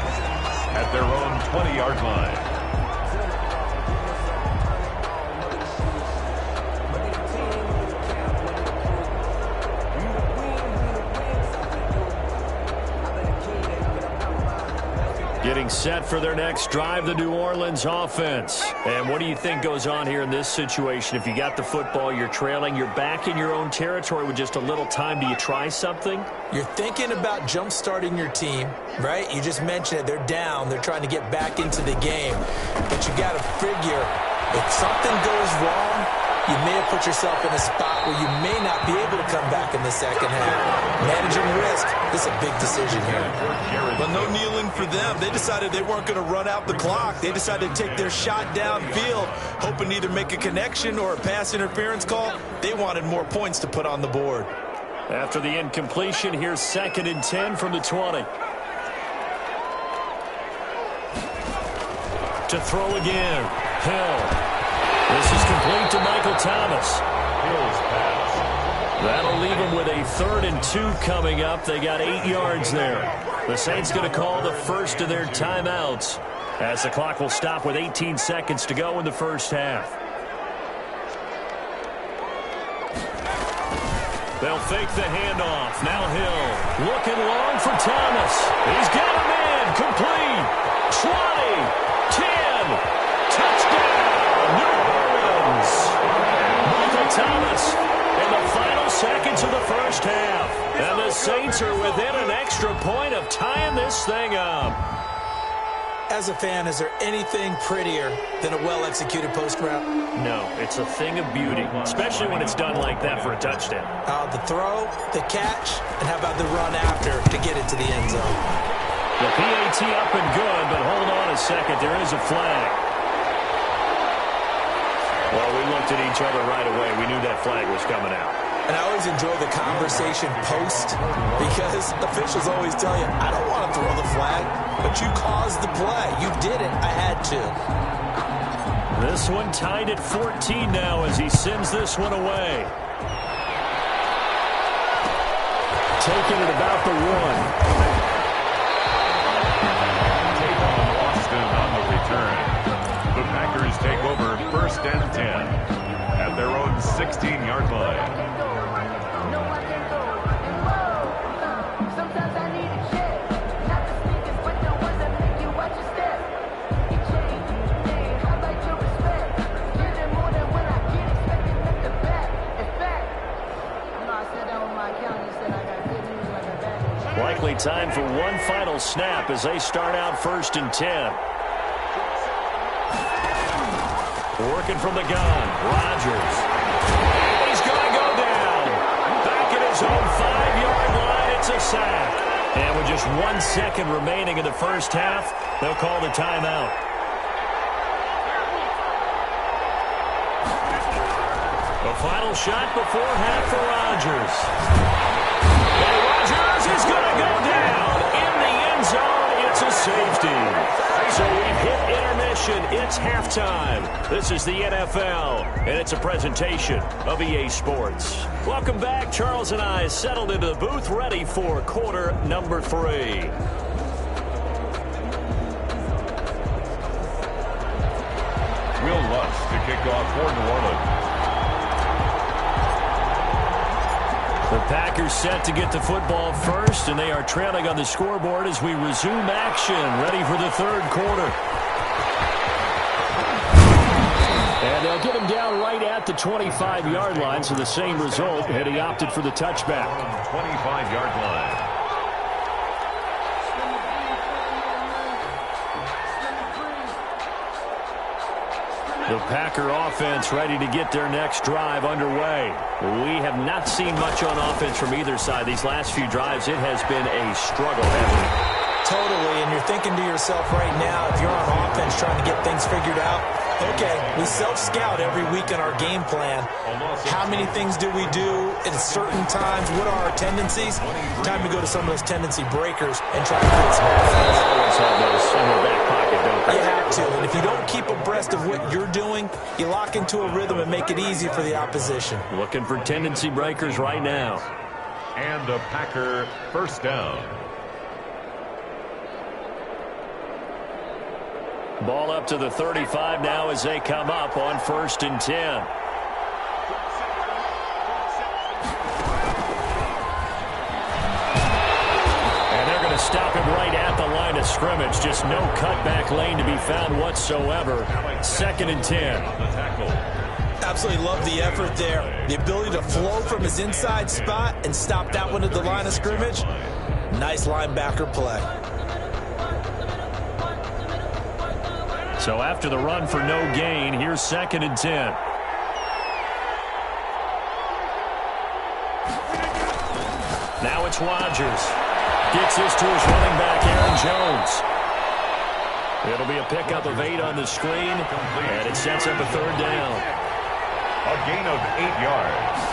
at their own 20-yard line. Getting set for their next drive, the New Orleans offense. And what do you think goes on here in this situation? If you got the football, you're trailing, you're back in your own territory with just a little time. Do you try something? You're thinking about jump-starting your team, right? You just mentioned it. They're down. They're trying to get back into the game. But you got to figure, if something goes wrong, you may have put yourself in a spot where you may not be able to come back in the 2nd half. Managing risk, this is a big decision here. But no kneeling for them. They decided they weren't going to run out the clock. They decided to take their shot downfield, hoping to either make a connection or a pass interference call. They wanted more points to put on the board. After the incompletion, here's 2nd and 10 from the 20. To throw again, Hill. This is complete to Michael Thomas. Hill's pass. That'll leave them with a 3rd and 2 coming up. They got 8 yards there. The Saints going to call the first of their timeouts as the clock will stop with 18 seconds to go in the 1st half. They'll fake the handoff. Now Hill looking long for Thomas. He's got him in. Complete. 20, 10, touchdown. New Orleans. Michael Thomas. And the final seconds of the first half. And the Saints are within an extra point of tying this thing up. As a fan, is there anything prettier than a well-executed post route? No, it's a thing of beauty, especially when it's done like that for a touchdown. The throw, the catch, and how about the run after to get it to the end zone? The PAT up and good, but hold on a second. There is a flag. Well, we looked at each other right away. We knew that flag was coming out. And I always enjoy the conversation post because officials always tell you, I don't want to throw the flag, but you caused the play. You did it. I had to. This one tied at 14 now as he sends this one away. Taking it about the 1. On the return. The Packers take over 1st and 10 at their own 16-yard line. Likely time for one final snap as they start out 1st and 10. Working from the gun, Rodgers. And he's going to go down. Back at his own 5-yard line, it's a sack. And with just 1 second remaining in the first half, they'll call the timeout. The final shot before half for Rodgers. And Rodgers is going to go down. In the end zone, it's a safety. So we've hit intermission. It's halftime. This is the NFL, and it's a presentation of EA Sports. Welcome back. Charles and I settled into the booth, ready for quarter number 3. Will Lutz to kick off for New Orleans. The Packers set to get the football first, and they are trailing on the scoreboard as we resume action, ready for the 3rd quarter. And they'll get him down right at the 25-yard line, so the same result, and he opted for the touchback. 25-yard line. The Packer offense ready to get their next drive underway. We have not seen much on offense from either side. These last few drives, it has been a struggle, hasn't it? Totally, and you're thinking to yourself right now, if you're on offense trying to get things figured out, okay, we self-scout every week in our game plan. How many things do we do at certain times? What are our tendencies? Time to go to some of those tendency breakers and try to get some offense. Always have those in your back pocket, don't they? You have to, and if you don't keep abreast of what you're doing, you lock into a rhythm and make it easy for the opposition. Looking for tendency breakers right now. And a Packer 1st down. Ball up to the 35 now as they come up on 1st and 10. And they're going to stop him right at the line of scrimmage. Just no cutback lane to be found whatsoever. 2nd and 10. Absolutely love the effort there. The ability to flow from his inside spot and stop that one at the line of scrimmage. Nice linebacker play. So after the run for no gain, here's 2nd and 10. Now it's Rodgers. Gets this to his running back, Aaron Jones. It'll be a pickup of 8 on the screen, and it sets up a 3rd down. A gain of 8 yards.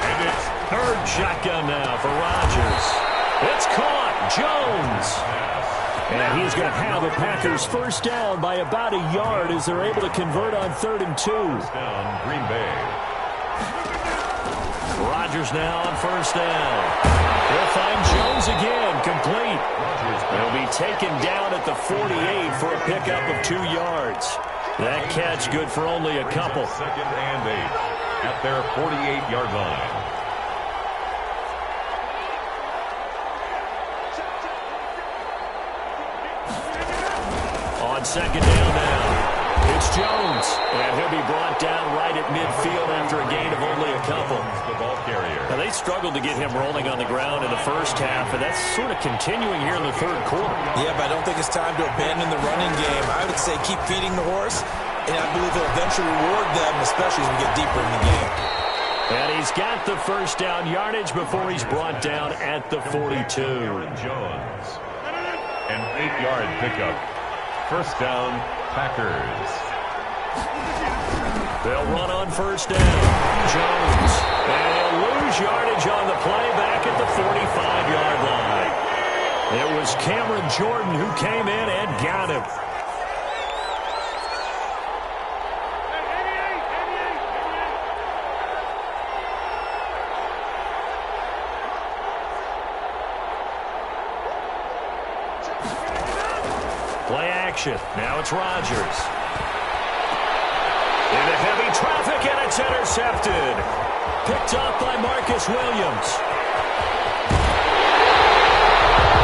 And it's 3rd shotgun now for Rodgers. It's caught. Jones. And he's going to have the Packers 1st down by about a yard as they're able to convert on 3rd and 2. down Green Bay. Rodgers now on 1st down. He'll find Jones again, complete. He'll be taken down at the 48 for a pickup of 2 yards. That catch good for only a couple. 2nd and 8 at their 48-yard line. On 2nd down now. It's Jones, and he'll be brought down right at midfield after a gain of only a couple. The ball carrier. Now, they struggled to get him rolling on the ground in the first half, and that's sort of continuing here in the third quarter. Yeah, but I don't think it's time to abandon the running game. I would say keep feeding the horse, and I believe he'll eventually reward them, especially as we get deeper in the game. And he's got the first down yardage before he's brought down at the 42. Jones. An 8-yard pickup. First down, Packers. They'll run on first down. Jones. And he'll lose yardage on the play back at the 45-yard line. It was Cameron Jordan who came in and got him. Play action. Now it's Rodgers. Into heavy traffic, and it's intercepted. Picked up by Marcus Williams.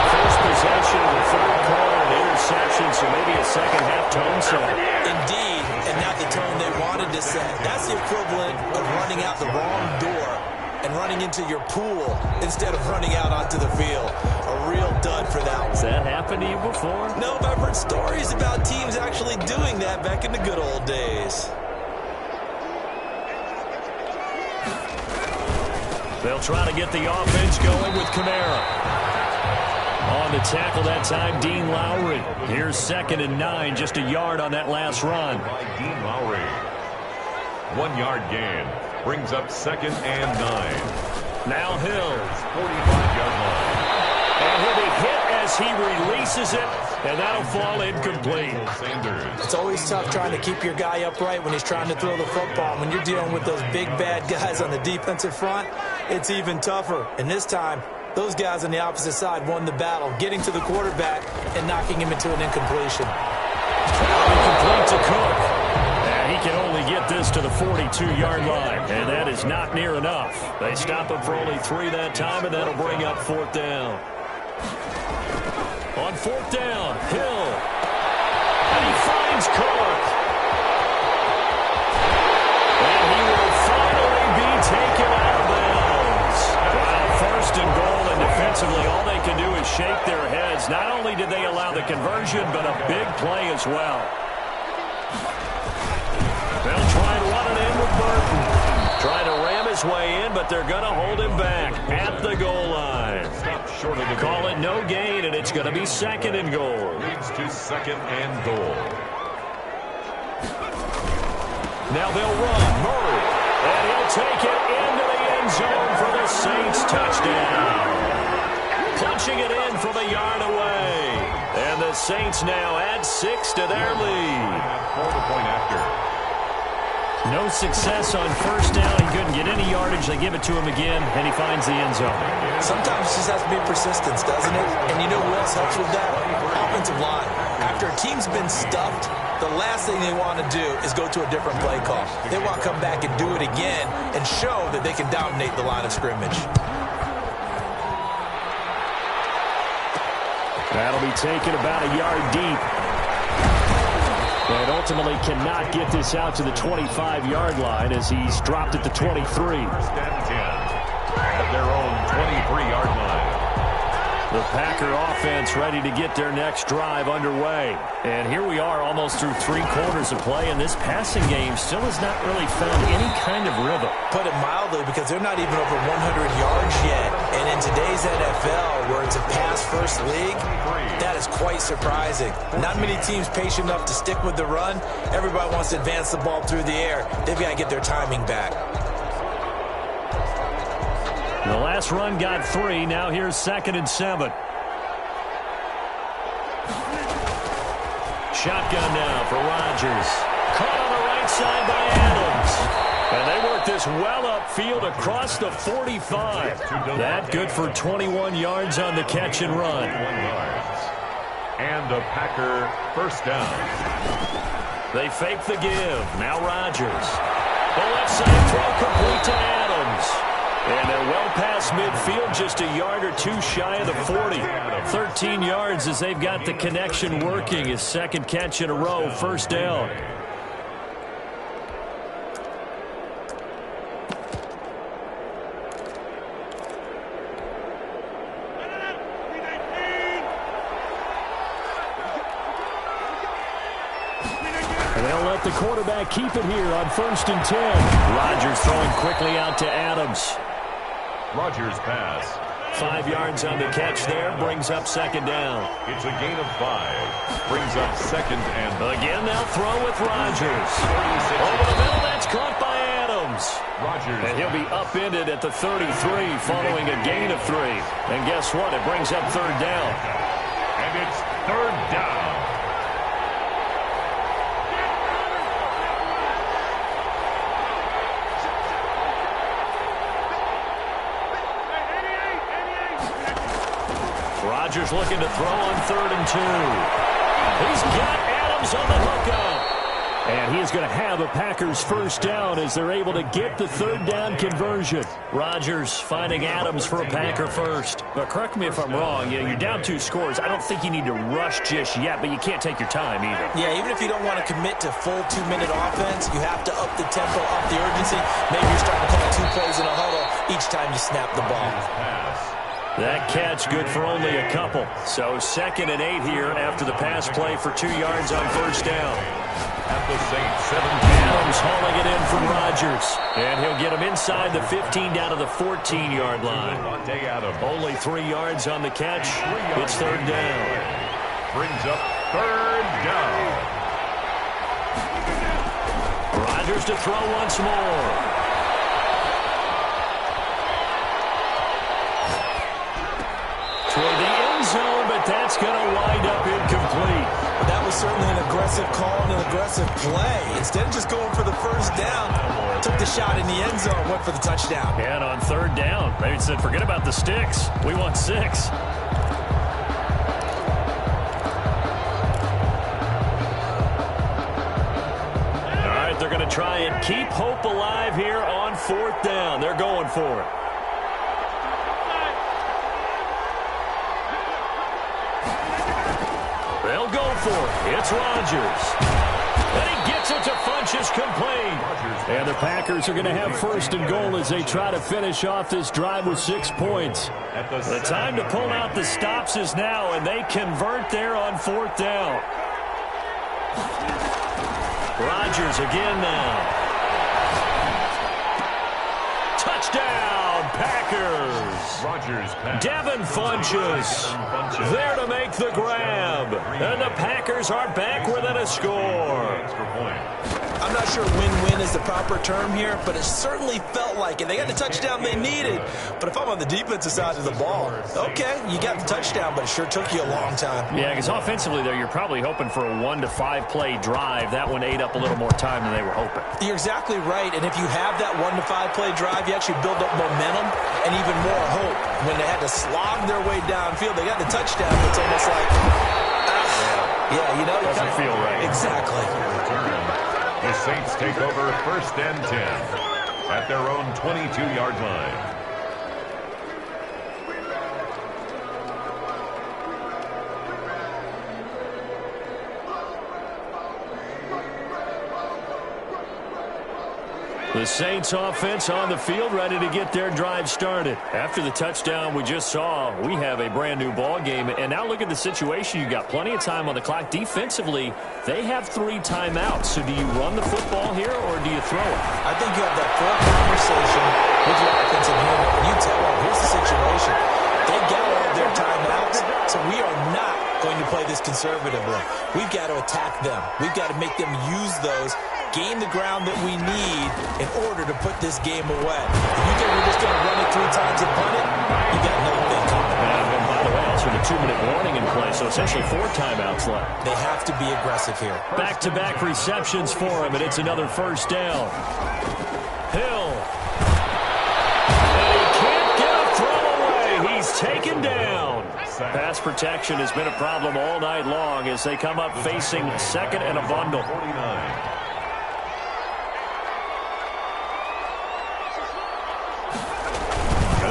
First possession of the third quarter, an interception, so maybe a second-half tone setter. Indeed, and not the tone they wanted to set. That's the equivalent of running out the wrong door and running into your pool instead of running out onto the field. A real dud for that one. Has that happened to you before? No, but I've heard stories about teams actually doing that back in the good old days. They'll try to get the offense going with Kamara. On the tackle that time, Dean Lowry. Here's 2nd and 9, just a yard on that last run. By Dean Lowry. 1-yard gain. Brings up 2nd and 9. Now Hill. 45-yard line. And he'll be hit as he releases it, and that'll fall incomplete. Sanders. It's always tough trying to keep your guy upright when he's trying to throw the football. When you're dealing with those big, bad guys on the defensive front, it's even tougher. And this time, those guys on the opposite side won the battle, getting to the quarterback and knocking him into an incompletion. Incomplete to Cook. And he can only get this to the 42-yard line, and that is not near enough. They stop him for only 3 that time, and that'll bring up 4th down. On 4th down, Hill. And he finds Cook. And he will finally be taken out of bounds. Well, 1st and goal, and defensively, all they can do is shake their heads. Not only did they allow the conversion, but a big play as well. They'll try and run it in with Burton. Trying to ram his way in, but they're going to hold him back at the goal line. Stop short of the Call it no gain, and it's going to be 2nd and goal. Leads to 2nd and goal. Now they'll run. Murray. And he'll take it into the end zone for the Saints touchdown. Punching it in from a yard away. And the Saints now add 6 to their lead. For the point after. No success on first down. He couldn't get any yardage. They give it to him again, and he finds the end zone. Sometimes it just has to be persistence, doesn't it? And you know who else helps with that? Offensive line. After a team's been stuffed, the last thing they want to do is go to a different play call. They want to come back and do it again and show that they can dominate the line of scrimmage. That'll be taken about a yard deep. And ultimately cannot get this out to the 25-yard line as he's dropped at the 23. 1st and 10 at their own 23-yard line. The Packer offense ready to get their next drive underway. And here we are almost through 3 quarters of play, and this passing game still has not really found any kind of rhythm. Put it mildly, because they're not even over 100 yards yet. And in today's NFL, where it's a pass-first league, that is quite surprising. Not many teams patient enough to stick with the run. Everybody wants to advance the ball through the air. They've got to get their timing back. The last run got 3. Now here's 2nd and 7. Shotgun now for Rodgers. Caught on the right side by Adams. And they work this well upfield across the 45. That good for 21 yards on the catch and run. 21 yards. And a Packer first down. They fake the give. Now Rodgers. The left side throw complete to Adams. And they're well past midfield, just a yard or 2 shy of the 40. 13 yards as they've got the connection working. His 2nd catch in a row, first down. They'll let the quarterback keep it here on 1st and 10. Rodgers throwing quickly out to Adams. Rodgers pass. 5 yards on the catch there, brings up 2nd down. It's a gain of 5. Brings up 2nd and... Again, they'll throw with Rodgers. Over the middle, that's caught by Adams. Rodgers. And he'll be upended at the 33 following a gain of 3. And guess what? It brings up 3rd down. And it's 3rd down. Rodgers looking to throw on 3rd and 2. He's got Adams on the hookup. And he is going to have a Packers 1st down as they're able to get the 3rd down conversion. Rodgers finding Adams for a Packer first. But correct me if I'm wrong, you're down 2 scores. I don't think you need to rush just yet, but you can't take your time either. Yeah, even if you don't want to commit to full 2-minute offense, you have to up the tempo, up the urgency. Maybe you're starting to call 2 plays in a huddle each time you snap the ball. That catch good for only a couple. So 2nd and 8 here after the pass play for 2 yards on 1st down. At the Saints, 17. Adams hauling it in from Rodgers. And he'll get him inside the 15 down to the 14-yard line. Only 3 yards on the catch. It's 3rd down. Brings up 3rd down. Rodgers to throw once more. Toward the end zone, but that's going to wind up incomplete. But that was certainly an aggressive call and an aggressive play. Instead of just going for the 1st down, took the shot in the end zone, went for the touchdown. And on 3rd down, they said, forget about the sticks. We want 6. All right, they're going to try and keep hope alive here on 4th down. They're going for it. They'll go for it. It's Rodgers. And he gets it to Funchess complete. And the Packers are going to have 1st and goal as they try to finish off this drive with 6 points. The time to pull out the stops is now, and they convert there on 4th down. Rodgers again now. Touchdown, Packers. Devin Funchess there to make the grab. And the Packers are back within a score. I'm not sure win-win is the proper term here, but it certainly felt like it. They got the touchdown they needed. But if I'm on the defensive side of the ball, okay, you got the touchdown, but it sure took you a long time. Yeah, because offensively there, you're probably hoping for a 1 to 5 play drive. That one ate up a little more time than they were hoping. You're exactly right, and if you have that 1 to 5 play drive, you actually build up momentum and even more hope. When they had to slog their way downfield, they got the touchdown. It's almost like, yeah, you know, it doesn't feel right. Exactly. The Saints take over 1st and 10 at their own 22-yard line. The Saints offense on the field, ready to get their drive started. After the touchdown we just saw, we have a brand new ball game. And now look at the situation. You got plenty of time on the clock. Defensively, they have 3 timeouts. So do you run the football here or do you throw it? I think you have that full conversation with your offensive unit. And you tell them, here's the situation. They got all their timeouts, so we are not going to play this conservatively. We've got to attack them. We've got to make them use those, gain the ground that we need in order to put this game away. If you think we're just going to run it 3 times and punt it, you got another thing coming. And by the way, also the 2-minute warning in play, so essentially 4 timeouts left. They have to be aggressive here. Back-to-back receptions for him, and it's another 1st down. Hill. And he can't get a throw away. He's taken down. Pass protection has been a problem all night long as they come up facing 2nd and a bundle.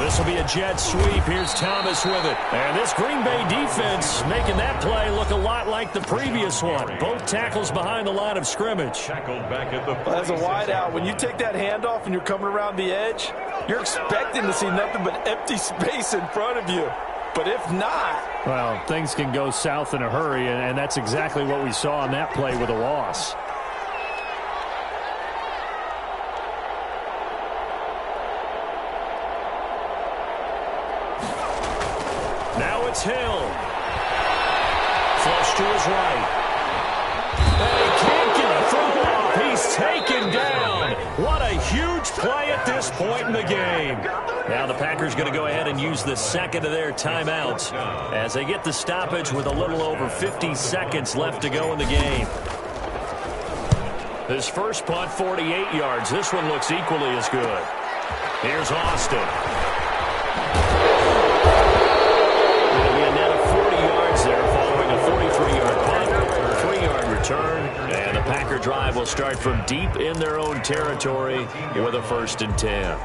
This will be a jet sweep. Here's Thomas with it. And this Green Bay defense making that play look a lot like the previous one. Both tackles behind the line of scrimmage. As a wideout, when you take that handoff and you're coming around the edge, you're expecting to see nothing but empty space in front of you. But if not... Well, things can go south in a hurry, and that's exactly what we saw on that play with a loss. Hill. Flush to his right. And he can't get a throw off. He's taken down. What a huge play at this point in the game. Now the Packers going to go ahead and use the second of their timeouts as they get the stoppage with a little over 50 seconds left to go in the game. His first punt, 48 yards. This one looks equally as good. Here's Austin. It'll be a net of 40 yards there following a 43-yard punt, 3-yard return, and the Packer drive will start from deep in their own territory with a 1st and 10.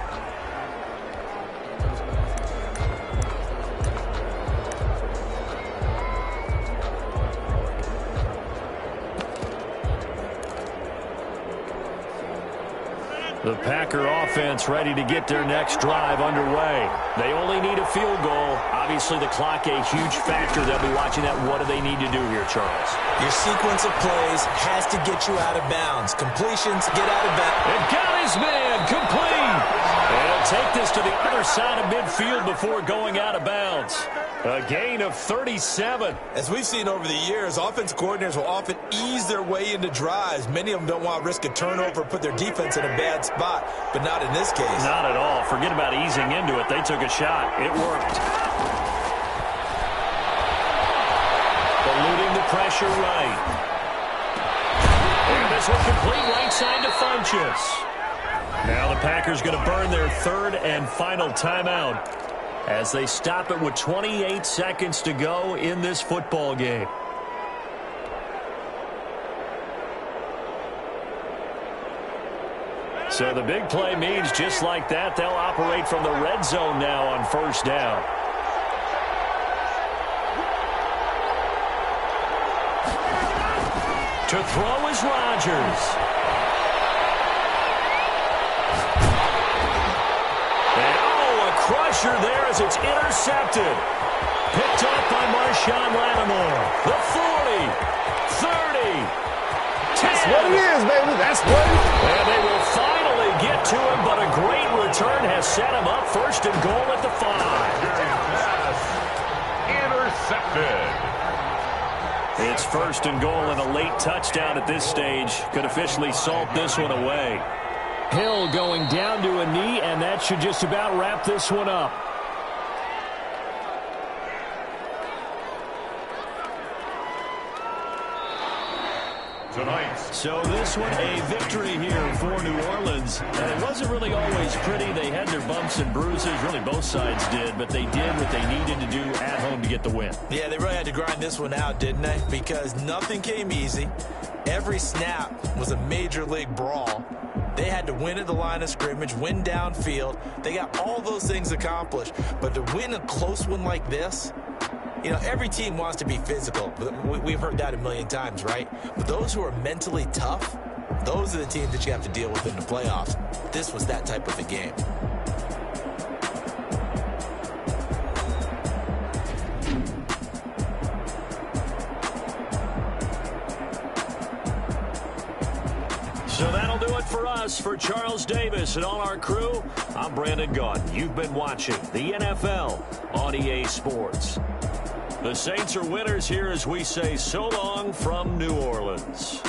The Packer offense ready to get their next drive underway. They only need a field goal. Obviously, the clock a huge factor. They'll be watching that. What do they need to do here, Charles? Your sequence of plays has to get you out of bounds. Completions, get out of bounds. And got his man complete. And he'll take this to the other side of midfield before going out of bounds. A gain of 37. As we've seen over the years, offensive coordinators will often ease their way into drives. Many of them don't want to risk a turnover, put their defense in a bad spot, but not in this case. Not at all. Forget about easing into it. They took a shot. It worked. Eluding the pressure right. And this one complete right side to Funchess. Now the Packers going to burn their 3rd and final timeout as they stop it with 28 seconds to go in this football game. So the big play means just like that, they'll operate from the red zone now on 1st down. To throw is Rodgers. And a crusher there as it's intercepted. Picked up by Marshawn Lattimore. The 40, 30, 10. That's what it is, baby. That's what it is. And they will finally get to him, but a great return has set him up 1st and goal at the 5. Pass intercepted. It's 1st and goal and a late touchdown at this stage. Could officially salt this one away. Hill going down to a knee, and that should just about wrap this one up. Tonight. So this one a victory here for New Orleans. And it wasn't really always pretty. They had their bumps and bruises. Really both sides did. But they did what they needed to do at home to get the win. Yeah, they really had to grind this one out, didn't they? Because nothing came easy. Every snap was a major league brawl. They had to win at the line of scrimmage, win downfield. They got all those things accomplished. But to win a close one like this, you know, every team wants to be physical. We've heard that a million times, right? But those who are mentally tough, those are the teams that you have to deal with in the playoffs. This was that type of a game. So that'll do it for us. For Charles Davis and all our crew, I'm Brandon Gaudin. You've been watching the NFL on EA Sports. The Saints are winners here as we say so long from New Orleans.